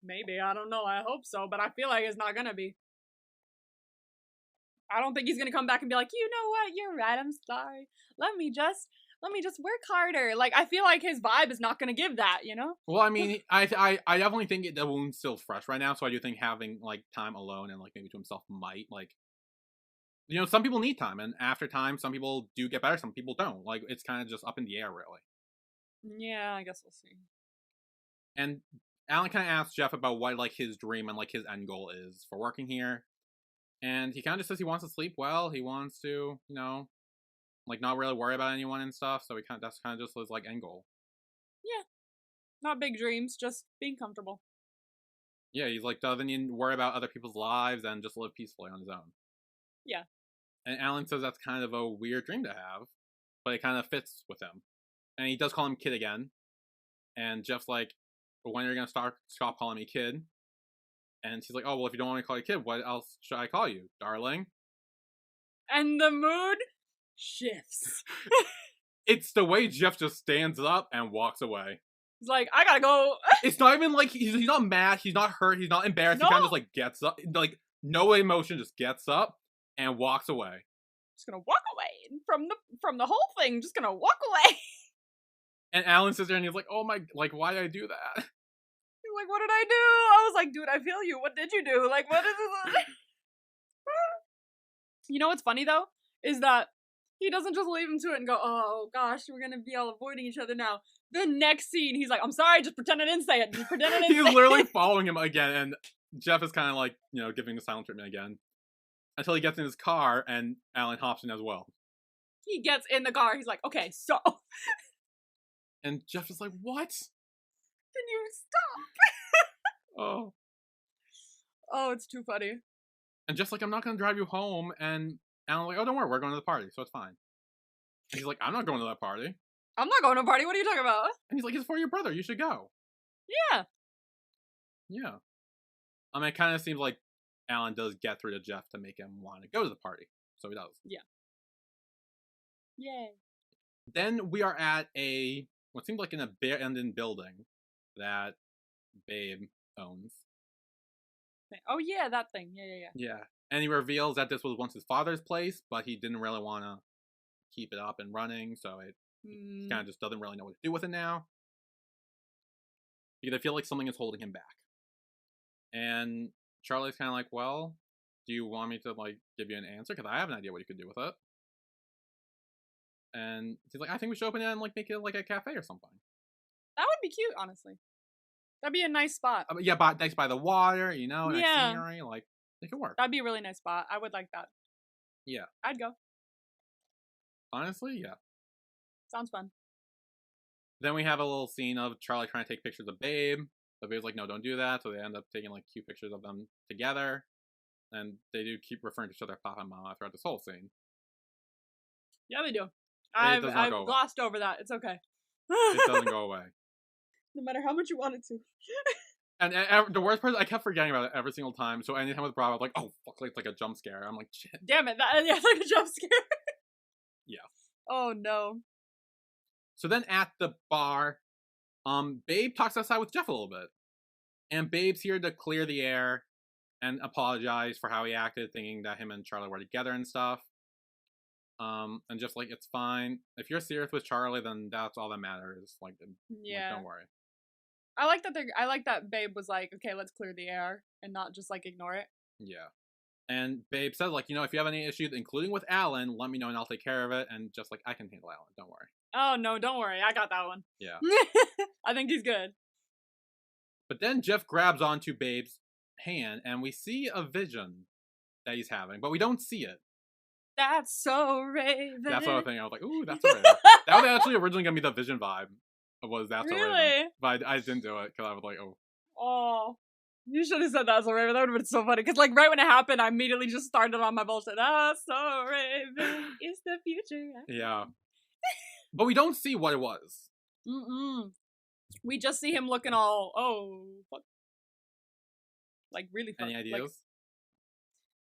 Maybe, I don't know. I hope so, but I feel like it's not gonna be. I don't think he's gonna come back and be like, you know what, you're right, I'm sorry. Let me just work harder. Like, I feel like his vibe is not gonna give that, you know? Well, I mean, I definitely think the wound's still fresh right now, so I do think having like time alone and like maybe to himself might like, some people need time, and after time, some people do get better, some people don't. Like, it's kind of just up in the air, really. Yeah, I guess we'll see. And Alan kind of asks Jeff about what like his dream and like his end goal is for working here, and he kind of just says he wants to sleep well. He wants to, like not really worry about anyone and stuff. So that's kind of just his like end goal. Yeah, not big dreams, just being comfortable. Yeah, he's like doesn't need to worry about other people's lives and just live peacefully on his own. Yeah. And Alan says that's kind of a weird dream to have, but it kind of fits with him. And he does call him kid again. And Jeff's like, when are you going to stop calling me kid? And she's like, oh, well, if you don't want me to call you kid, what else should I call you? Darling? And the mood shifts. It's the way Jeff just stands up and walks away. He's like, I gotta go. It's not even like, he's not mad, he's not hurt, he's not embarrassed. No. He kind of just like gets up, like no emotion, just gets up and walks away. Just gonna walk away from the whole thing. Just gonna walk away. And Alan sits there and he's like, oh my, like, why did I do that? He's like, what did I do? I was like, dude, I feel you. What did you do? Like, what is this? You know what's funny, though? Is that he doesn't just leave him to it and go, oh, gosh, we're gonna be all avoiding each other now. The next scene, he's like, I'm sorry, just pretend I didn't say it. Just pretend I didn't say it. He's literally following him again, and Jeff is kind of like, giving the silent treatment again. Until he gets in his car, and Alan hops in as well. He gets in the car, he's like, okay, so... And Jeff is like, what? Can you stop? Oh. Oh, it's too funny. And Jeff's like, I'm not going to drive you home. And Alan's like, oh, don't worry, we're going to the party, so it's fine. And he's like, I'm not going to that party. I'm not going to a party, what are you talking about? And he's like, it's for your brother, you should go. Yeah. Yeah. I mean, it kind of seems like Alan does get through to Jeff to make him want to go to the party. So he does. Yeah. Yay. Then we are at what seems like an abandoned building that Babe owns. Oh yeah, that thing. Yeah. Yeah. And he reveals that this was once his father's place, but he didn't really want to keep it up and running, so he kind of just doesn't really know what to do with it now. Because I feel like something is holding him back. And Charlie's kind of like, well, do you want me to like give you an answer? Because I have an idea what you could do with it. And he's like, I think we should open it and like make it like a cafe or something. That would be cute, honestly. That'd be a nice spot. Yeah, but nice by the water, you know, nice Yeah. scenery, like it could work. That'd be a really nice spot. I would like that. Yeah. I'd go. Honestly, yeah. Sounds fun. Then we have a little scene of Charlie trying to take pictures of Babe. But Babe's like, no, don't do that. So they end up taking like cute pictures of them together. And they do keep referring to each other Papa and Mama throughout this whole scene. Yeah, they do. I've glossed over that. It's okay. It doesn't go away. No matter how much you want it to. And the worst part is I kept forgetting about it every single time. So anytime it was brought up, I was like, oh, fuck, it's like a jump scare. I'm like, shit. Damn it. It's like a jump scare. Yeah. Oh, no. So then at the bar, Babe talks outside with Jeff a little bit. And Babe's here to clear the air and apologize for how he acted, thinking that him and Charlie were together and stuff. And just like, it's fine. If you're serious with Charlie, then that's all that matters. Like, yeah. Don't worry. I like that Babe was like, okay, let's clear the air and not just like ignore it. Yeah. And Babe says, like, you know, if you have any issues, including with Alan, let me know and I'll take care of it. And just like, I can handle Alan. Don't worry. Oh, no, don't worry. I got that one. Yeah. I think he's good. But then Jeff grabs onto Babe's hand and we see a vision that he's having, but we don't see it. That's so Raven. That's what I was thinking. I was like, ooh, that's so Raven. That was actually originally going to be the vision vibe. Was that's so Raven. But I didn't do it because I was like, oh. Oh. You should have said that's so Raven. That would have been so funny. Because like right when it happened, I immediately just started on my bullshit. That's so Raven. It's the future. Yeah. But we don't see what it was. Mm-mm. We just see him looking all, oh, fuck. Like, really fuck. Any ideas? Like,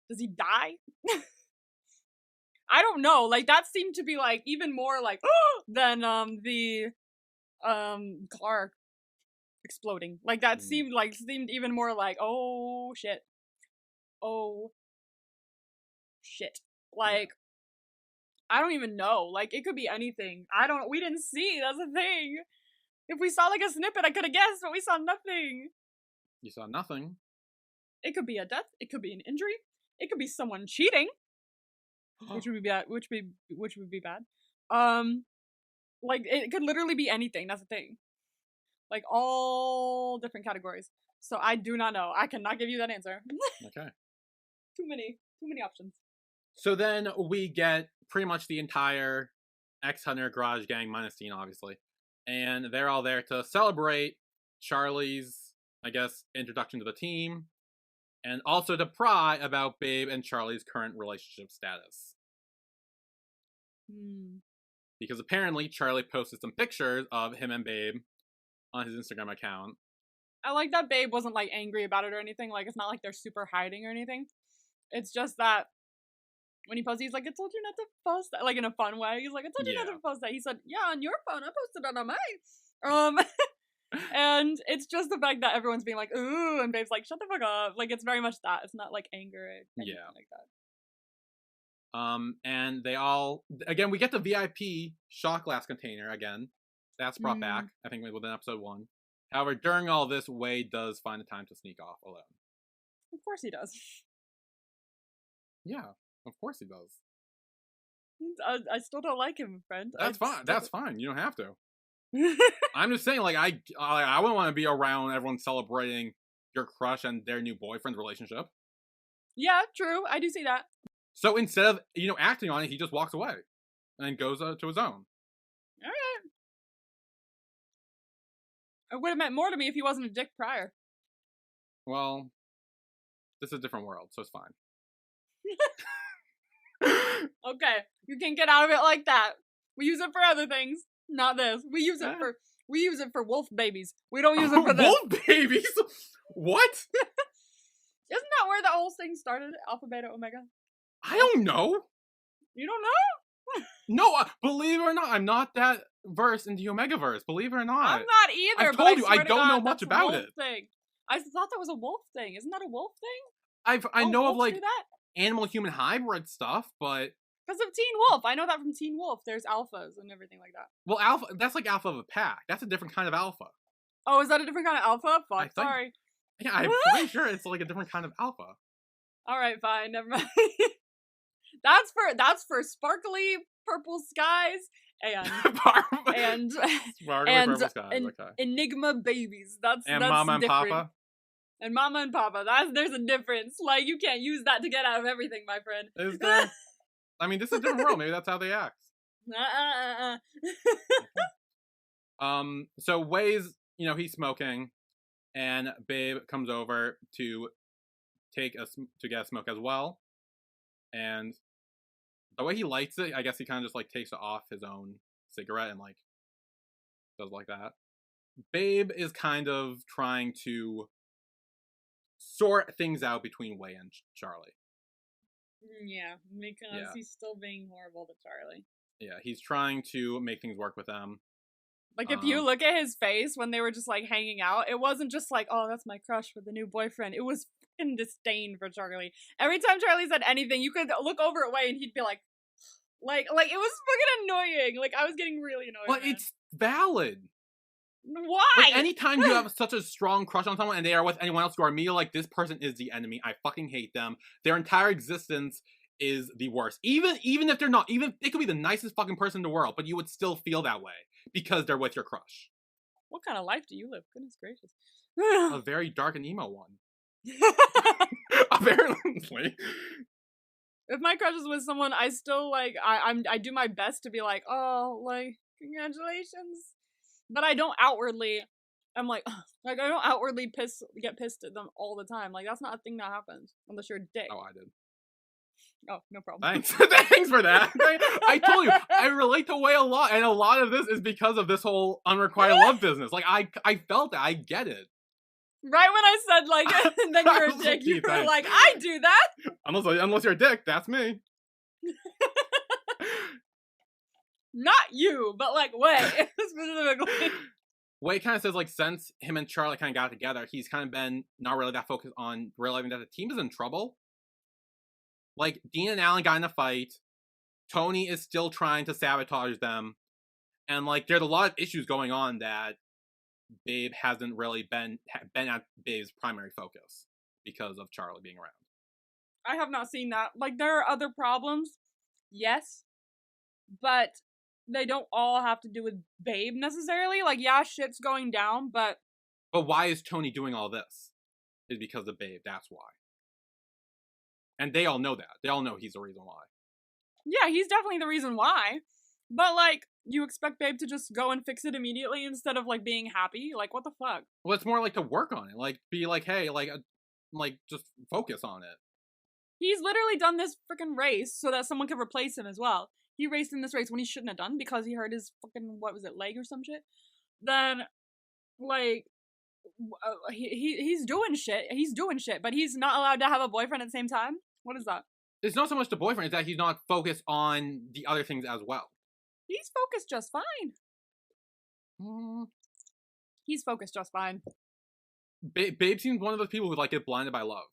does he die? I don't know. Like, that seemed to be, like, even more, like, than, the, car exploding. Like, that seemed even more like, oh, shit. Oh, shit. Like, yeah. I don't even know. Like, it could be anything. We didn't see. That's the thing. If we saw, like, a snippet, I could have guessed, but we saw nothing. You saw nothing? It could be a death. It could be an injury. It could be someone cheating. Which would be bad. Which would be bad. Like, it could literally be anything. That's the thing. Like, all different categories. So I do not know. I cannot give you that answer. Okay. Too many options. So then we get pretty much the entire X-Hunter Garage Gang minus Dean, obviously. And they're all there to celebrate Charlie's, I guess, introduction to the team. And also to pry about Babe and Charlie's current relationship status. Because apparently Charlie posted some pictures of him and Babe on his Instagram account. I like that Babe wasn't, like, angry about it or anything. Like, it's not like they're super hiding or anything. It's just that when he posted, he's like, I told you not to post that. Like, in a fun way. He's like, I told you not to post that. He said, yeah, on your phone. I posted it on mine. And it's just the fact that everyone's being like, ooh, and Babe's like, shut the fuck up. Like, it's very much that. It's not, like, anger or anything like that. And they all, again, we get the VIP shot glass container again. That's brought back, I think, within episode 1. However, during all this, Wade does find the time to sneak off alone. Of course he does. Yeah, of course he does. I still don't like him, friend. That's fine. That's fine. You don't have to. I'm just saying, like, I wouldn't want to be around everyone celebrating your crush and their new boyfriend's relationship. Yeah, true. I do see that. So instead of, acting on it, he just walks away and then goes to his own. Alright. It would have meant more to me if he wasn't a dick prior. Well, this is a different world, so it's fine. Okay, you can get out of it like that. We use it for other things, not this. We use it for wolf babies. We don't use it for this. Wolf babies? What? Isn't that where the whole thing started? Alpha, Beta, Omega? I don't know. You don't know? No, believe it or not, I'm not that versed in the Omega verse. Believe it or not. I'm not either. I've told you, I don't know much about it. Thing. I thought that was a wolf thing. Isn't that a wolf thing? I know of like animal-human hybrid stuff, but because of Teen Wolf, I know that from Teen Wolf. There's alphas and everything like that. Well, alpha. That's like alpha of a pack. That's a different kind of alpha. Oh, is that a different kind of alpha? Fuck, sorry. Yeah, I'm pretty sure it's like a different kind of alpha. All right, fine, never mind. That's for sparkly purple skies and Sparkly purple skies, okay. Enigma babies. That's Mama and different. Papa? And Mama and Papa. There's a difference. Like, you can't use that to get out of everything, my friend. Is there? I mean, this is a different world. Maybe that's how they act. So Way's, he's smoking, and Babe comes over to get a smoke as well. And the way he lights it, I guess he kind of just like takes it off his own cigarette and like does like that. Babe is kind of trying to sort things out between Way and Charlie. Yeah, because he's still being horrible to Charlie. Yeah, he's trying to make things work with them. Like, if you look at his face when they were just, like, hanging out, it wasn't just like, oh, that's my crush for the new boyfriend. It was fucking disdain for Charlie. Every time Charlie said anything, you could look over at Way and he'd be like, it was fucking annoying. Like, I was getting really annoyed. But it's valid. Why? Like, anytime you have such a strong crush on someone and they are with anyone else, you are immediately like, this person is the enemy. I fucking hate them. Their entire existence is the worst. Even if they're not, even they could be the nicest fucking person in the world, but you would still feel that way because they're with your crush. What kind of life do you live? Goodness gracious. A very dark and emo one. Apparently. If my crush is with someone, I still like I do my best to be like, oh, like, congratulations. But I don't outwardly. I'm like I don't outwardly get pissed at them all the time. Like, that's not a thing that happens unless you're a dick. Oh, I did. Oh, no problem. Thanks. Thanks for that. I told you, I relate to Way a lot, and a lot of this is because of this whole unrequited love business. Like, I felt it. I get it. Right when I said, like, then you're a dick, you were like, I do that! Unless you're a dick, that's me. Not you, but, like, Way, specifically. Way kind of says, like, since him and Charlie kind of got together, he's kind of been not really that focused on realizing that the team is in trouble. Like, Dean and Alan got in a fight. Tony is still trying to sabotage them. And, like, there's a lot of issues going on that Babe hasn't really been at Babe's primary focus because of Charlie being around. I have not seen that. Like, there are other problems, yes, but they don't all have to do with Babe necessarily. Like, yeah, shit's going down, but... But why is Tony doing all this? Is because of Babe, that's why. And they all know that. They all know he's the reason why. Yeah, he's definitely the reason why. But, like, you expect Babe to just go and fix it immediately instead of, like, being happy? Like, what the fuck? Well, it's more like to work on it. Like, be like, hey, like, just focus on it. He's literally done this freaking race so that someone could replace him as well. He raced in this race when he shouldn't have done because he hurt his fucking, what was it, leg or some shit? Then, like, he's doing shit. He's doing shit, but he's not allowed to have a boyfriend at the same time? What is that? It's not so much the boyfriend, it's that he's not focused on the other things as well. He's focused just fine. He's focused just fine. Babe seems one of those people who, like, get blinded by love.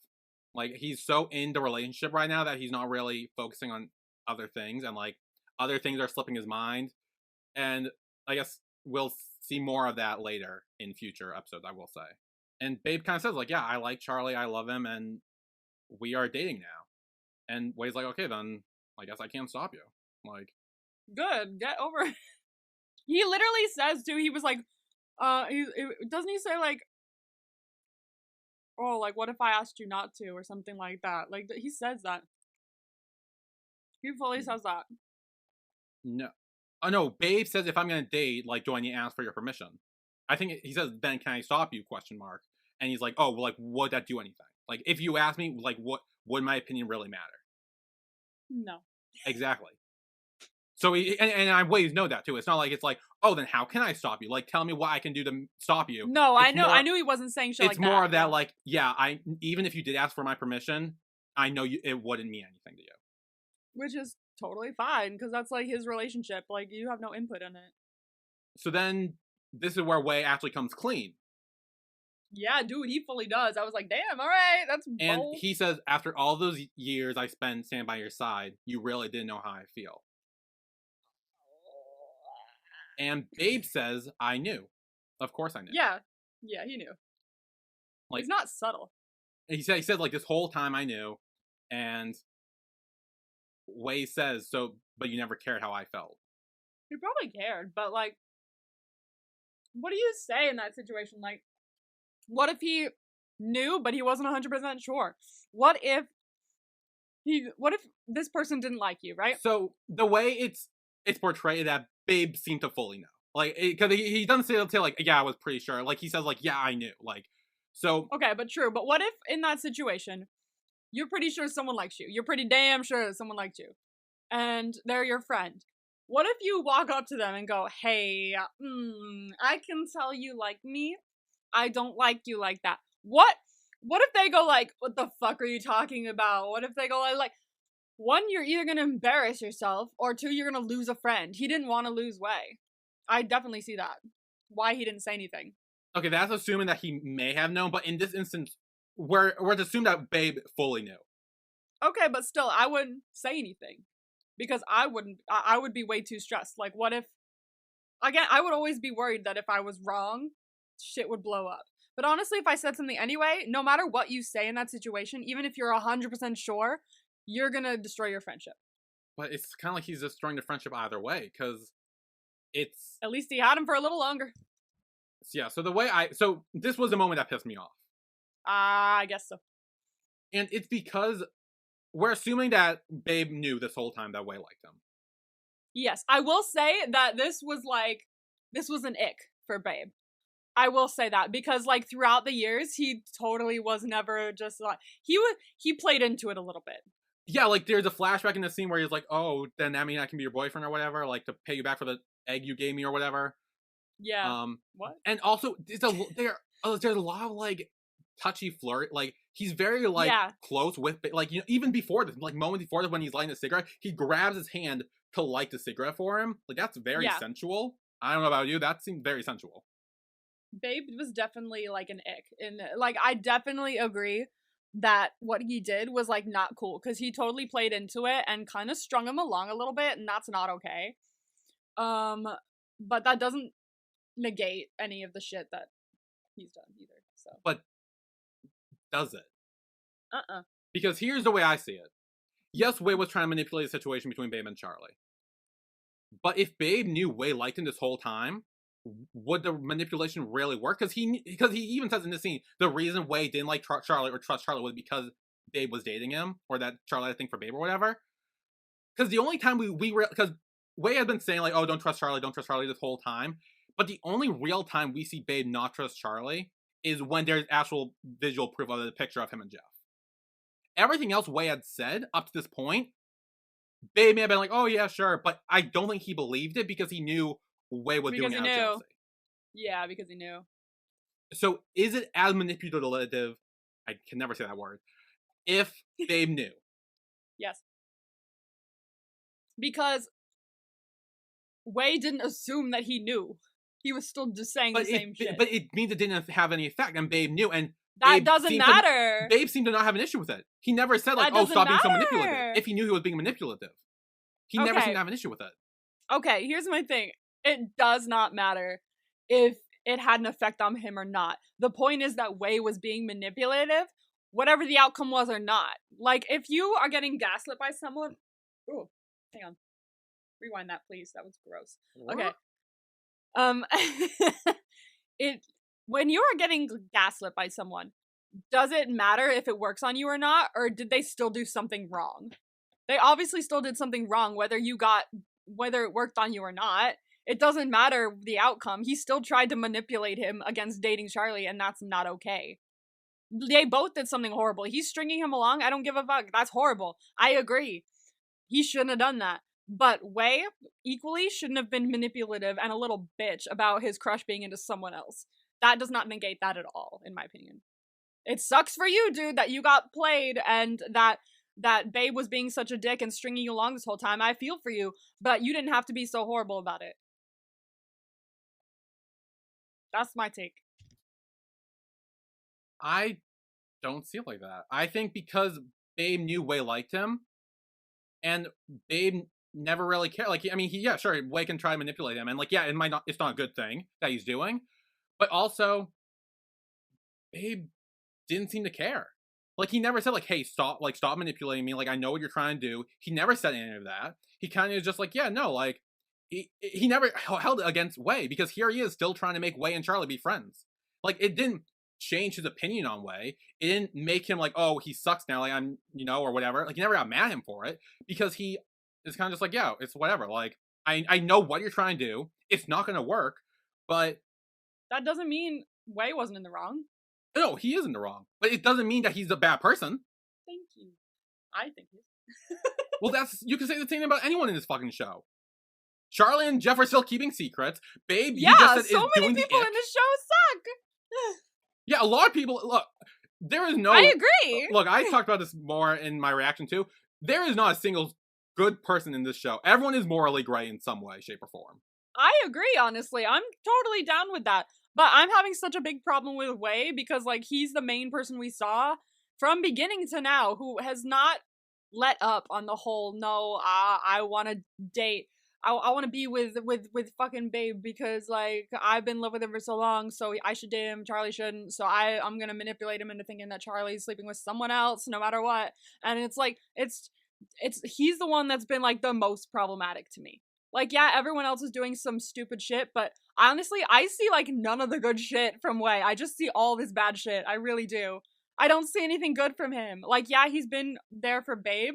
Like, he's so in the relationship right now that he's not really focusing on other things, and, like, other things are slipping his mind. And I guess we'll see more of that later in future episodes, I will say. And Babe kind of says, like, yeah, I like Charlie, I love him, and we are dating now. And Way's like, okay, then I guess I can't stop you. Like, good, get over it. He literally says, too, he was like, doesn't he say, like, oh, like, what if I asked you not to, or something like that? Like, he says that. He fully says that. No. Oh, no, Babe says if I'm gonna date, like, do I need to ask for your permission? I think he says, then can I stop you, ? And he's like, oh, well, like, would that do anything? Like, if you ask me, like, what would my opinion really matter? No. Exactly. So and Ways know that too. It's not like it's like, oh, then how can I stop you? Like, tell me what I can do to stop you. No, I know. I knew he wasn't saying shit like that. It's more of that, like, yeah, even if you did ask for my permission, I know it wouldn't mean anything to you. Which is totally fine, because that's, like, his relationship. Like, you have no input in it. So then, this is where Way actually comes clean. Yeah, dude, he fully does. I was like, damn, alright, that's bold. And he says, after all those years I spent standing by your side, you really didn't know how I feel. And Babe says, I knew. Of course I knew. Yeah, he knew. Like, he's not subtle. He said, like, this whole time I knew. And Way says, so but you never cared how I felt. He probably cared, but like, what do you say in that situation? Like, what if he knew, but he wasn't 100% sure? What if this person didn't like you, right? So the way it's portrayed, that Babe seemed to fully know. Like, because he doesn't say like, yeah, I was pretty sure. Like, he says like, yeah, I knew. Like, so Okay, but true. But what if in that situation, you're pretty sure someone likes you? You're pretty damn sure someone likes you, and they're your friend. What if you walk up to them and go, "Hey, I can tell you like me. I don't like you like that." What? What if they go like, "What the fuck are you talking about?" What if they go like, one, you're either gonna embarrass yourself, or two, you're gonna lose a friend. He didn't want to lose Way. I definitely see that. Why he didn't say anything. okay, that's assuming that he may have known, but in this instance, we're to assume that Babe fully knew. Okay, but still, I wouldn't say anything because I wouldn't. I would be way too stressed. Like, what if? Again, I would always be worried that if I was wrong, shit would blow up. But honestly, if I said something anyway, no matter what you say in that situation, even if you're 100% sure, you're gonna destroy your friendship. But it's kind of like he's destroying the friendship either way, because it's At least he had him for a little longer. yeah. So this was the moment that pissed me off, I guess so. and it's because we're assuming that Babe knew this whole time that Way liked him. Yes, I will say that this was an ick for Babe. I will say that because like throughout the years, he totally was never just like he played into it a little bit. Yeah, like there's a flashback in the scene where he's like, "Oh, then that means I can be your boyfriend or whatever, like to pay you back for the egg you gave me or whatever." Yeah. What? And also there's a lot of like touchy flirt. Like he's very like close with, like, you know, even before this, like moment before this, when he's lighting a cigarette, he grabs his hand to light the cigarette for him. Like that's very sensual. I don't know about you, that seemed very sensual. Babe was definitely like an ick, and like I definitely agree that what he did was like not cool because he totally played into it and kind of strung him along a little bit, and that's not okay. But that doesn't negate any of the shit that he's done either. So, but does it? Uh-uh. Because here's the way I see it. Yes, Way was trying to manipulate the situation between Babe and Charlie. But if Babe knew Way liked him this whole time, would the manipulation really work? Because he even says in this scene, the reason Way didn't like Charlie or trust Charlie was because Babe was dating him, or that Charlie had a thing for Babe or whatever. Because the only time because Way has been saying like, "Oh, don't trust Charlie," this whole time. But the only real time we see Babe not trust Charlie is when there's actual visual proof of the picture of him and Jeff. Everything else Way had said up to this point, Babe may have been like, "Oh yeah, sure," but I don't think he believed it because he knew Way was doing it out of jealousy. Yeah, because he knew. So is it as manipulative? I can never say that word. If Babe knew. Yes. Because Way didn't assume that he knew. He was still just saying the same shit. But it means it didn't have any effect, and Babe knew, and that doesn't matter. Babe seemed to not have an issue with it. He never said like, "Oh, stop being so manipulative." If he knew he was being manipulative, he never seemed to have an issue with it. Okay, here's my thing. It does not matter if it had an effect on him or not. The point is that Way was being manipulative, whatever the outcome was or not. Like, if you are getting gaslit by someone... Ooh, hang on. Rewind that, please. That was gross. Okay. When you are getting gaslit by someone, does it matter if it works on you or not, or did they still do something wrong? They obviously still did something wrong, whether it worked on you or not. It doesn't matter the outcome. He still tried to manipulate him against dating Charlie, and that's not okay. They both did something horrible. He's stringing him along. I don't give a fuck. That's horrible. I agree. He shouldn't have done that. But Way equally shouldn't have been manipulative and a little bitch about his crush being into someone else. That does not negate that at all, in my opinion. It sucks for you, dude, that you got played and that Babe was being such a dick and stringing you along this whole time. I feel for you, but you didn't have to be so horrible about it. That's my take. I don't see it like that. I think because Babe knew Way liked him, and Babe never really cared. Like, I mean, sure, Way can try to manipulate him, and like, yeah, it's not a good thing that he's doing, but also, Babe didn't seem to care. Like, he never said, like, hey, stop manipulating me. Like, I know what you're trying to do. He never said any of that. He kind of just like, yeah, no, like, he never held it against Wei, because here he is still trying to make Wei and Charlie be friends. Like, it didn't change his opinion on Wei. It didn't make him like, oh, he sucks now, like, I'm, or whatever. Like, he never got mad at him for it, because he is kind of just like, yeah, it's whatever. Like, I know what you're trying to do. It's not going to work, but That doesn't mean Wei wasn't in the wrong. no, he is in the wrong. But it doesn't mean that he's a bad person. Thank you. I think he is. Well, you can say the same thing about anyone in this fucking show. Charlie and Jeff are still keeping secrets. Babe, yeah, you just said, so is many doing people the in this show suck. Yeah, a lot of people. Look, there is no. I agree. Look, I talked about this more in my reaction too. There is not a single good person in this show. Everyone is morally gray in some way, shape, or form. I agree, honestly. I'm totally down with that. But I'm having such a big problem with Wei because, like, he's the main person we saw from beginning to now who has not let up on the whole, no, I want to date. I want to be with fucking Babe because, like, I've been in love with him for so long, so I should date him, Charlie shouldn't, so I'm gonna manipulate him into thinking that Charlie's sleeping with someone else no matter what. And it's like, he's the one that's been, like, the most problematic to me. Like, yeah, everyone else is doing some stupid shit, but honestly, I see, like, none of the good shit from Wei. I just see all this bad shit. I really do. I don't see anything good from him. Like, yeah, he's been there for Babe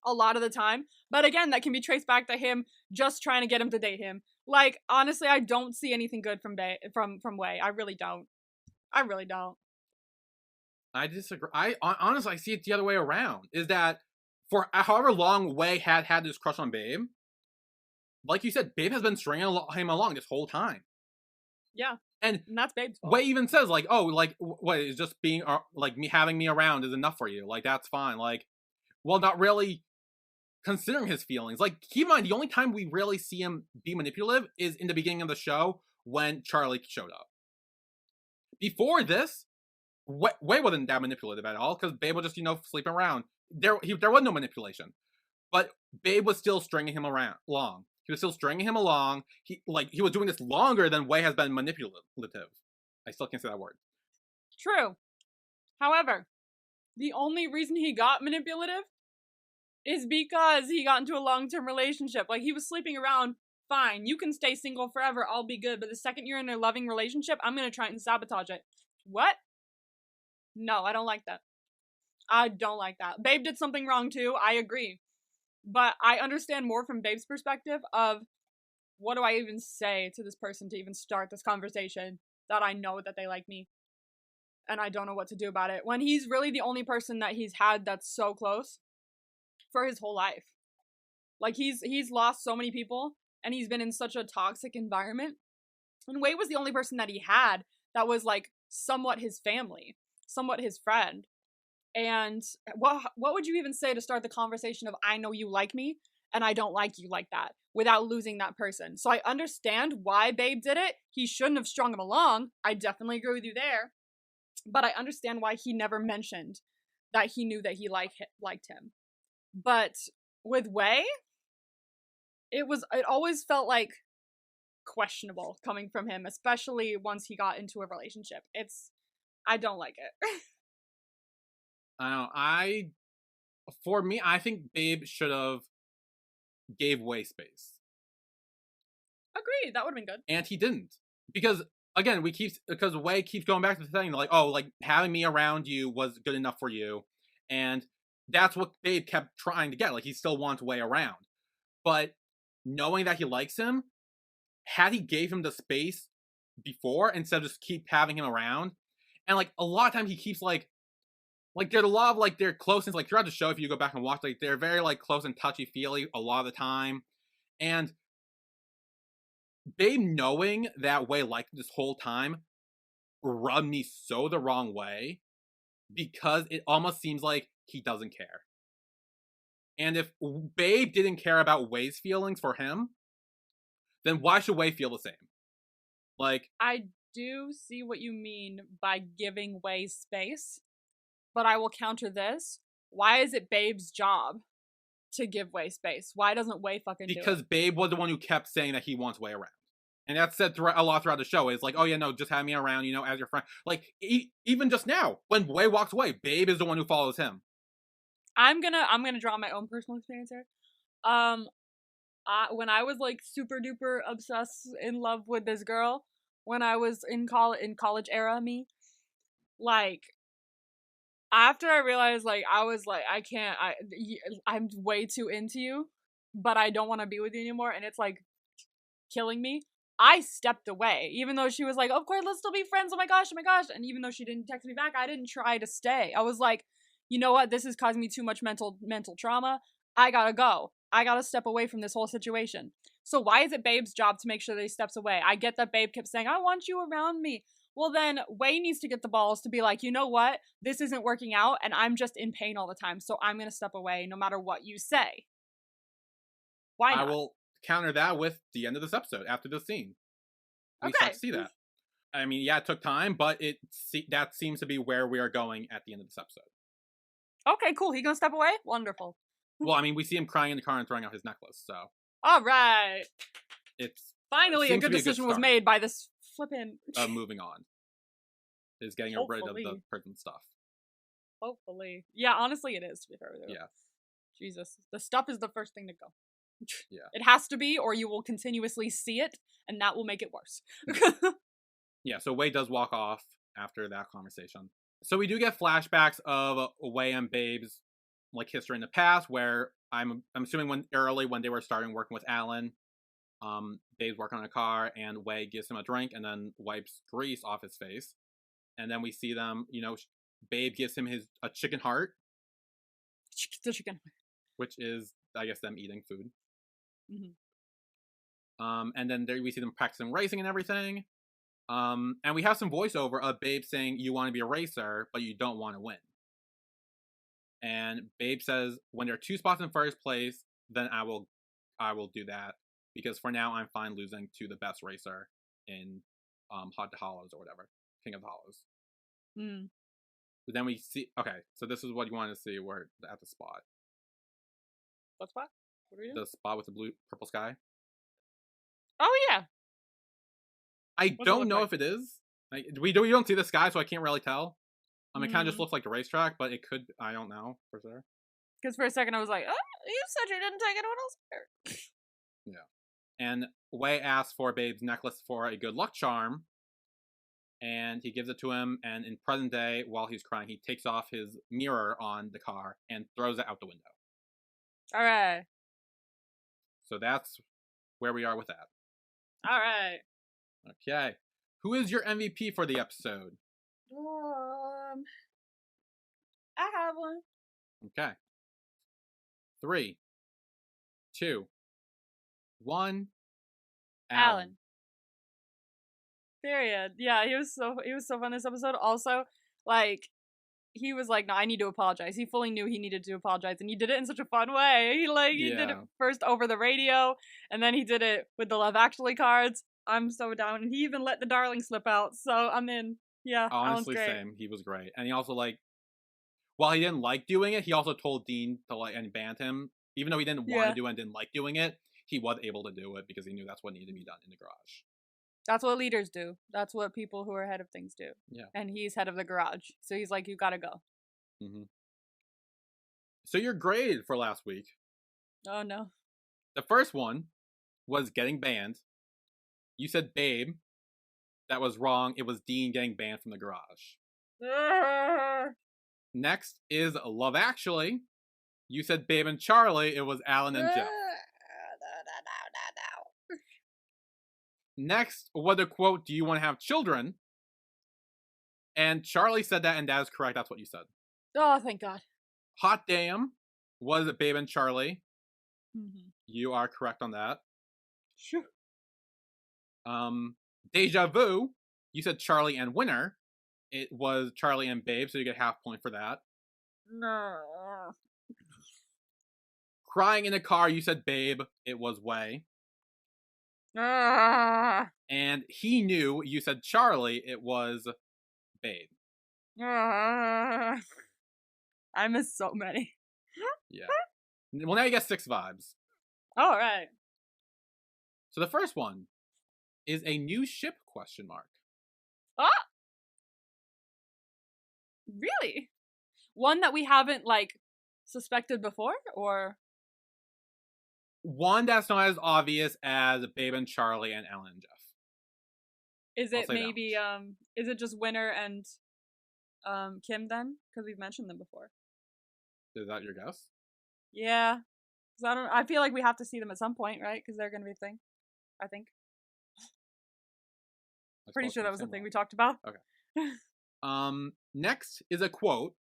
a lot of the time, but again, that can be traced back to him just trying to get him to date him. Like, honestly, I don't see anything good from Wei. I really don't. I really don't. I disagree. Honestly, I see it the other way around. Is that for however long Wei had this crush on Babe, like you said, Babe has been stringing him along this whole time. Yeah. And that's Babe's fault. Wei even says, like, oh, like, what, is just being, like, me having me around is enough for you. Like, that's fine. Like, well, not really considering his feelings. Like, keep in mind, the only time we really see him be manipulative is in the beginning of the show when Charlie showed up. Before this, Wei wasn't that manipulative at all, because Babe was just, sleeping around. There was no manipulation. But Babe was still stringing him along. He was still stringing him along. He was doing this longer than Wei has been manipulative. I still can't say that word. True. However, the only reason he got manipulative is because he got into a long-term relationship. Like, he was sleeping around, fine, you can stay single forever, I'll be good, but the second you're in a loving relationship, I'm gonna try and sabotage it. What? No, I don't like that. I don't like that. Babe did something wrong too, I agree. But I understand more from Babe's perspective of, what do I even say to this person to even start this conversation that I know that they like me? And I don't know what to do about it. When he's really the only person that he's had that's so close for his whole life. Like, he's lost so many people, and he's been in such a toxic environment. And Wei was the only person that he had that was, like, somewhat his family, somewhat his friend. And what would you even say to start the conversation of, I know you like me, and I don't like you like that, without losing that person? So I understand why Babe did it. He shouldn't have strung him along. I definitely agree with you there. But I understand why he never mentioned that he knew that he liked him. But with Wei, it always felt like questionable coming from him, especially once he got into a relationship. I don't like it. For me, I think Babe should have gave Wei space. Agreed, that would have been good. And he didn't. Because, again, because Wei keeps going back to the thing, like, oh, like, having me around you was good enough for you. And that's what Babe kept trying to get. Like, he still wants Wei around. But knowing that he likes him, had he gave him the space before, instead of just keep having him around, and, like, a lot of time he keeps, like, there's a lot of, like, their closeness, like, throughout the show, if you go back and watch, like, they're very, like, close and touchy-feely a lot of the time. And Babe knowing that Wei liked this whole time rubbed me so the wrong way, because it almost seems like he doesn't care. And if Babe didn't care about Wei's feelings for him, then why should Wei feel the same? Like, I do see what you mean by giving Wei space, but I will counter this. Why is it Babe's job to give Wei space? Why doesn't Wei fucking do it? Because Babe was the one who kept saying that he wants Wei around. And that's said a lot throughout the show. It's like, oh yeah, no, just have me around, as your friend. Like, even just now, when Wei walks away, Babe is the one who follows him. I'm gonna draw my own personal experience here. When I was like super duper obsessed in love with this girl, when I was in college era me, like after I realized like I was like I'm way too into you, but I don't want to be with you anymore, and it's like killing me. I stepped away, even though she was like, "Of course, let's still be friends." Oh my gosh, and even though she didn't text me back, I didn't try to stay. I was like, you know what? This is causing me too much mental trauma. I gotta go. I gotta step away from this whole situation. So why is it Babe's job to make sure that he steps away? I get that Babe kept saying, "I want you around me." Well, then Wei needs to get the balls to be like, you know what? This isn't working out, and I'm just in pain all the time. So I'm gonna step away, no matter what you say. Why not? I will counter that with the end of this episode. After this scene, we start to see that. I mean, yeah, it took time, but that seems to be where we are going at the end of this episode. Okay, cool. He gonna step away? Wonderful. Well, I mean, we see him crying in the car and throwing out his necklace, so. All right. Finally, a seems good to be decision was made by this flippin'. Moving on. Is getting rid of the prison stuff. Hopefully. Yeah, honestly, it is, to be fair with you. Yeah. Jesus. The stuff is the first thing to go. Yeah. It has to be, or you will continuously see it, and that will make it worse. Yeah, so Wei does walk off after that conversation. So we do get flashbacks of Wei and Babe's like history in the past, where I'm assuming when they were starting working with Alan, Babe's working on a car, and Wei gives him a drink and then wipes grease off his face. And then we see them, Babe gives him a chicken heart. The chicken. Which is, I guess, them eating food. Mm-hmm. And then we see them practicing racing and everything. And we have some voiceover of Babe saying, "You want to be a racer, but you don't want to win." And Babe says, "When there are 2 spots in first place, then I will do that, because for now I'm fine losing to the best racer in Hot to Hollows or whatever, King of the Hollows." Mm. But then we see, okay, so this is what you want to see. We're at the spot. What spot? What are you? The spot with the purple sky. Oh yeah. I don't know if it is. Like, we don't see the sky, so I can't really tell. It kind of just looks like the racetrack, but it could. I don't know for sure. Because for a second I was like, "Oh, you said you didn't take anyone else here." Yeah. And Wei asks for Babe's necklace for a good luck charm, and he gives it to him. And in present day, while he's crying, he takes off his mirror on the car and throws it out the window. All right. So that's where we are with that. All right. Okay. Who is your MVP for the episode? I have one. Okay. 3, 2, 1. Alan. Period. Yeah, he was so fun this episode. Also, like, he was like, "No, I need to apologize." He fully knew he needed to apologize, and he did it in such a fun way. He did it first over the radio, and then he did it with the Love Actually cards. I'm so down, and he even let the darling slip out. So I'm in. Yeah, honestly, same. He was great, and he also while he didn't like doing it, he also told Dean to and banned him, even though he didn't want to do it and didn't like doing it. He was able to do it because he knew that's what needed to be done in the garage. That's what leaders do. That's what people who are head of things do. Yeah. And he's head of the garage. So he's like, you gotta go. Mm-hmm. So your grade for last week. Oh, no. The first one was getting banned. You said Babe. That was wrong. It was Dean getting banned from the garage. Next is Love Actually. You said Babe and Charlie. It was Alan and Jeff. Next was the quote, "Do you want to have children?" And Charlie said that, and that is correct. That's what you said. Oh, thank God. Hot Damn was Babe and Charlie. Mm-hmm. You are correct on that. Sure. Deja Vu, you said Charlie and Winner. It was Charlie and Babe, so you get half point for that. No. Crying in the car, you said Babe. It was Wei. And He Knew, you said Charlie. It was Babe. I missed so many. Yeah. Well, now you get 6 vibes. All right. So the first one, is a new ship, ? Ah! Really? One that we haven't, like, suspected before, or? One that's not as obvious as Babe and Charlie and Ellen and Jeff. Is I'll it say that maybe, is it just Winter and, Kim then? Because we've mentioned them before. Is that your guess? Yeah. Because I feel like we have to see them at some point, right? Because they're going to be a thing. I think. Pretty sure that was the thing we talked about. Okay. Next is a quote.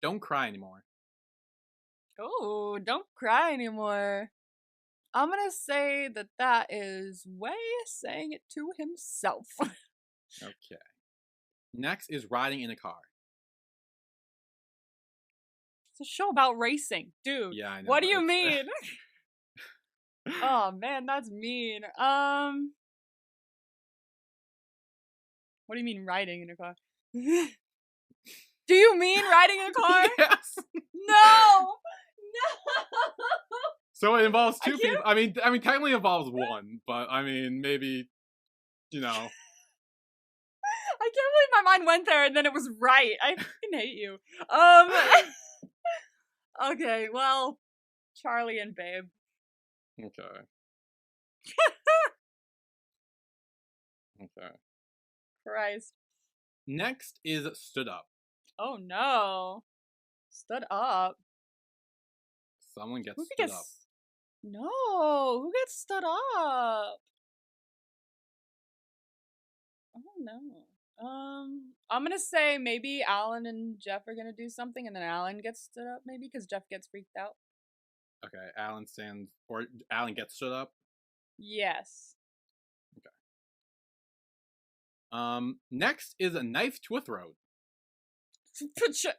Don't cry anymore. Oh, don't cry anymore. I'm gonna say that is Way saying it to himself. Okay. Next is riding in a car. It's a show about racing, dude. Yeah, I know. What do you mean? Oh man, that's mean. What do you mean riding in a car? Do you mean riding in a car? Yes. No. So it involves two people. I mean, technically it involves one, but I mean, maybe, you know. I can't believe my mind went there and then it was right. I fucking hate you. Okay, well, Charlie and Babe. Okay. Okay. Christ. Next is stood up. Oh no. Stood up. Someone gets stood up. No, who gets stood up? Oh no. I'm gonna say maybe Alan and Jeff are gonna do something, and then Alan gets stood up, maybe because Jeff gets freaked out. Okay, Alan gets stood up. Yes. Okay. Next is a knife to a throat.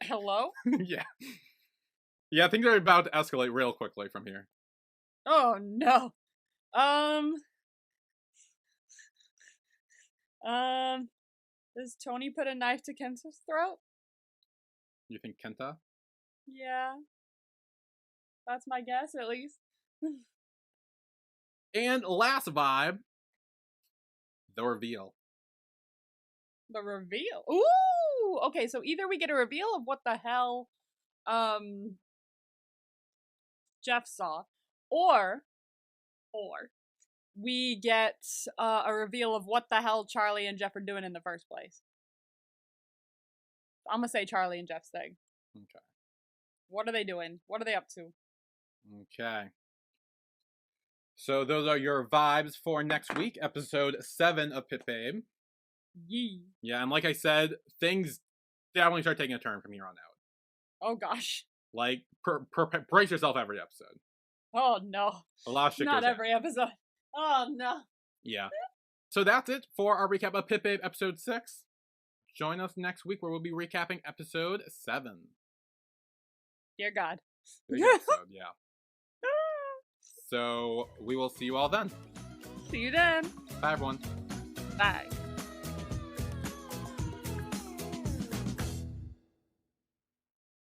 Hello? Yeah. Yeah, I think they're about to escalate real quickly from here. Oh no. Does Tony put a knife to Kenta's throat? You think Kenta? Yeah. That's my guess, at least. And last vibe, the reveal. The reveal. Ooh! Okay, so either we get a reveal of what the hell Jeff saw, or we get a reveal of what the hell Charlie and Jeff are doing in the first place. I'm gonna say Charlie and Jeff's thing. Okay. What are they doing? What are they up to? Okay. So those are your vibes for next week, episode 7 of Pit Babe. Yee. Yeah, and like I said, things definitely start taking a turn from here on out. Oh gosh. Like, brace yourself every episode. Oh no. A lot of shit Not goes every down. episode. Oh no. Yeah. So that's it for our recap of Pit Babe episode 6. Join us next week where we'll be recapping episode 7. Dear God. Big episode, yeah. So we will see you all then. See you then. Bye, everyone. Bye.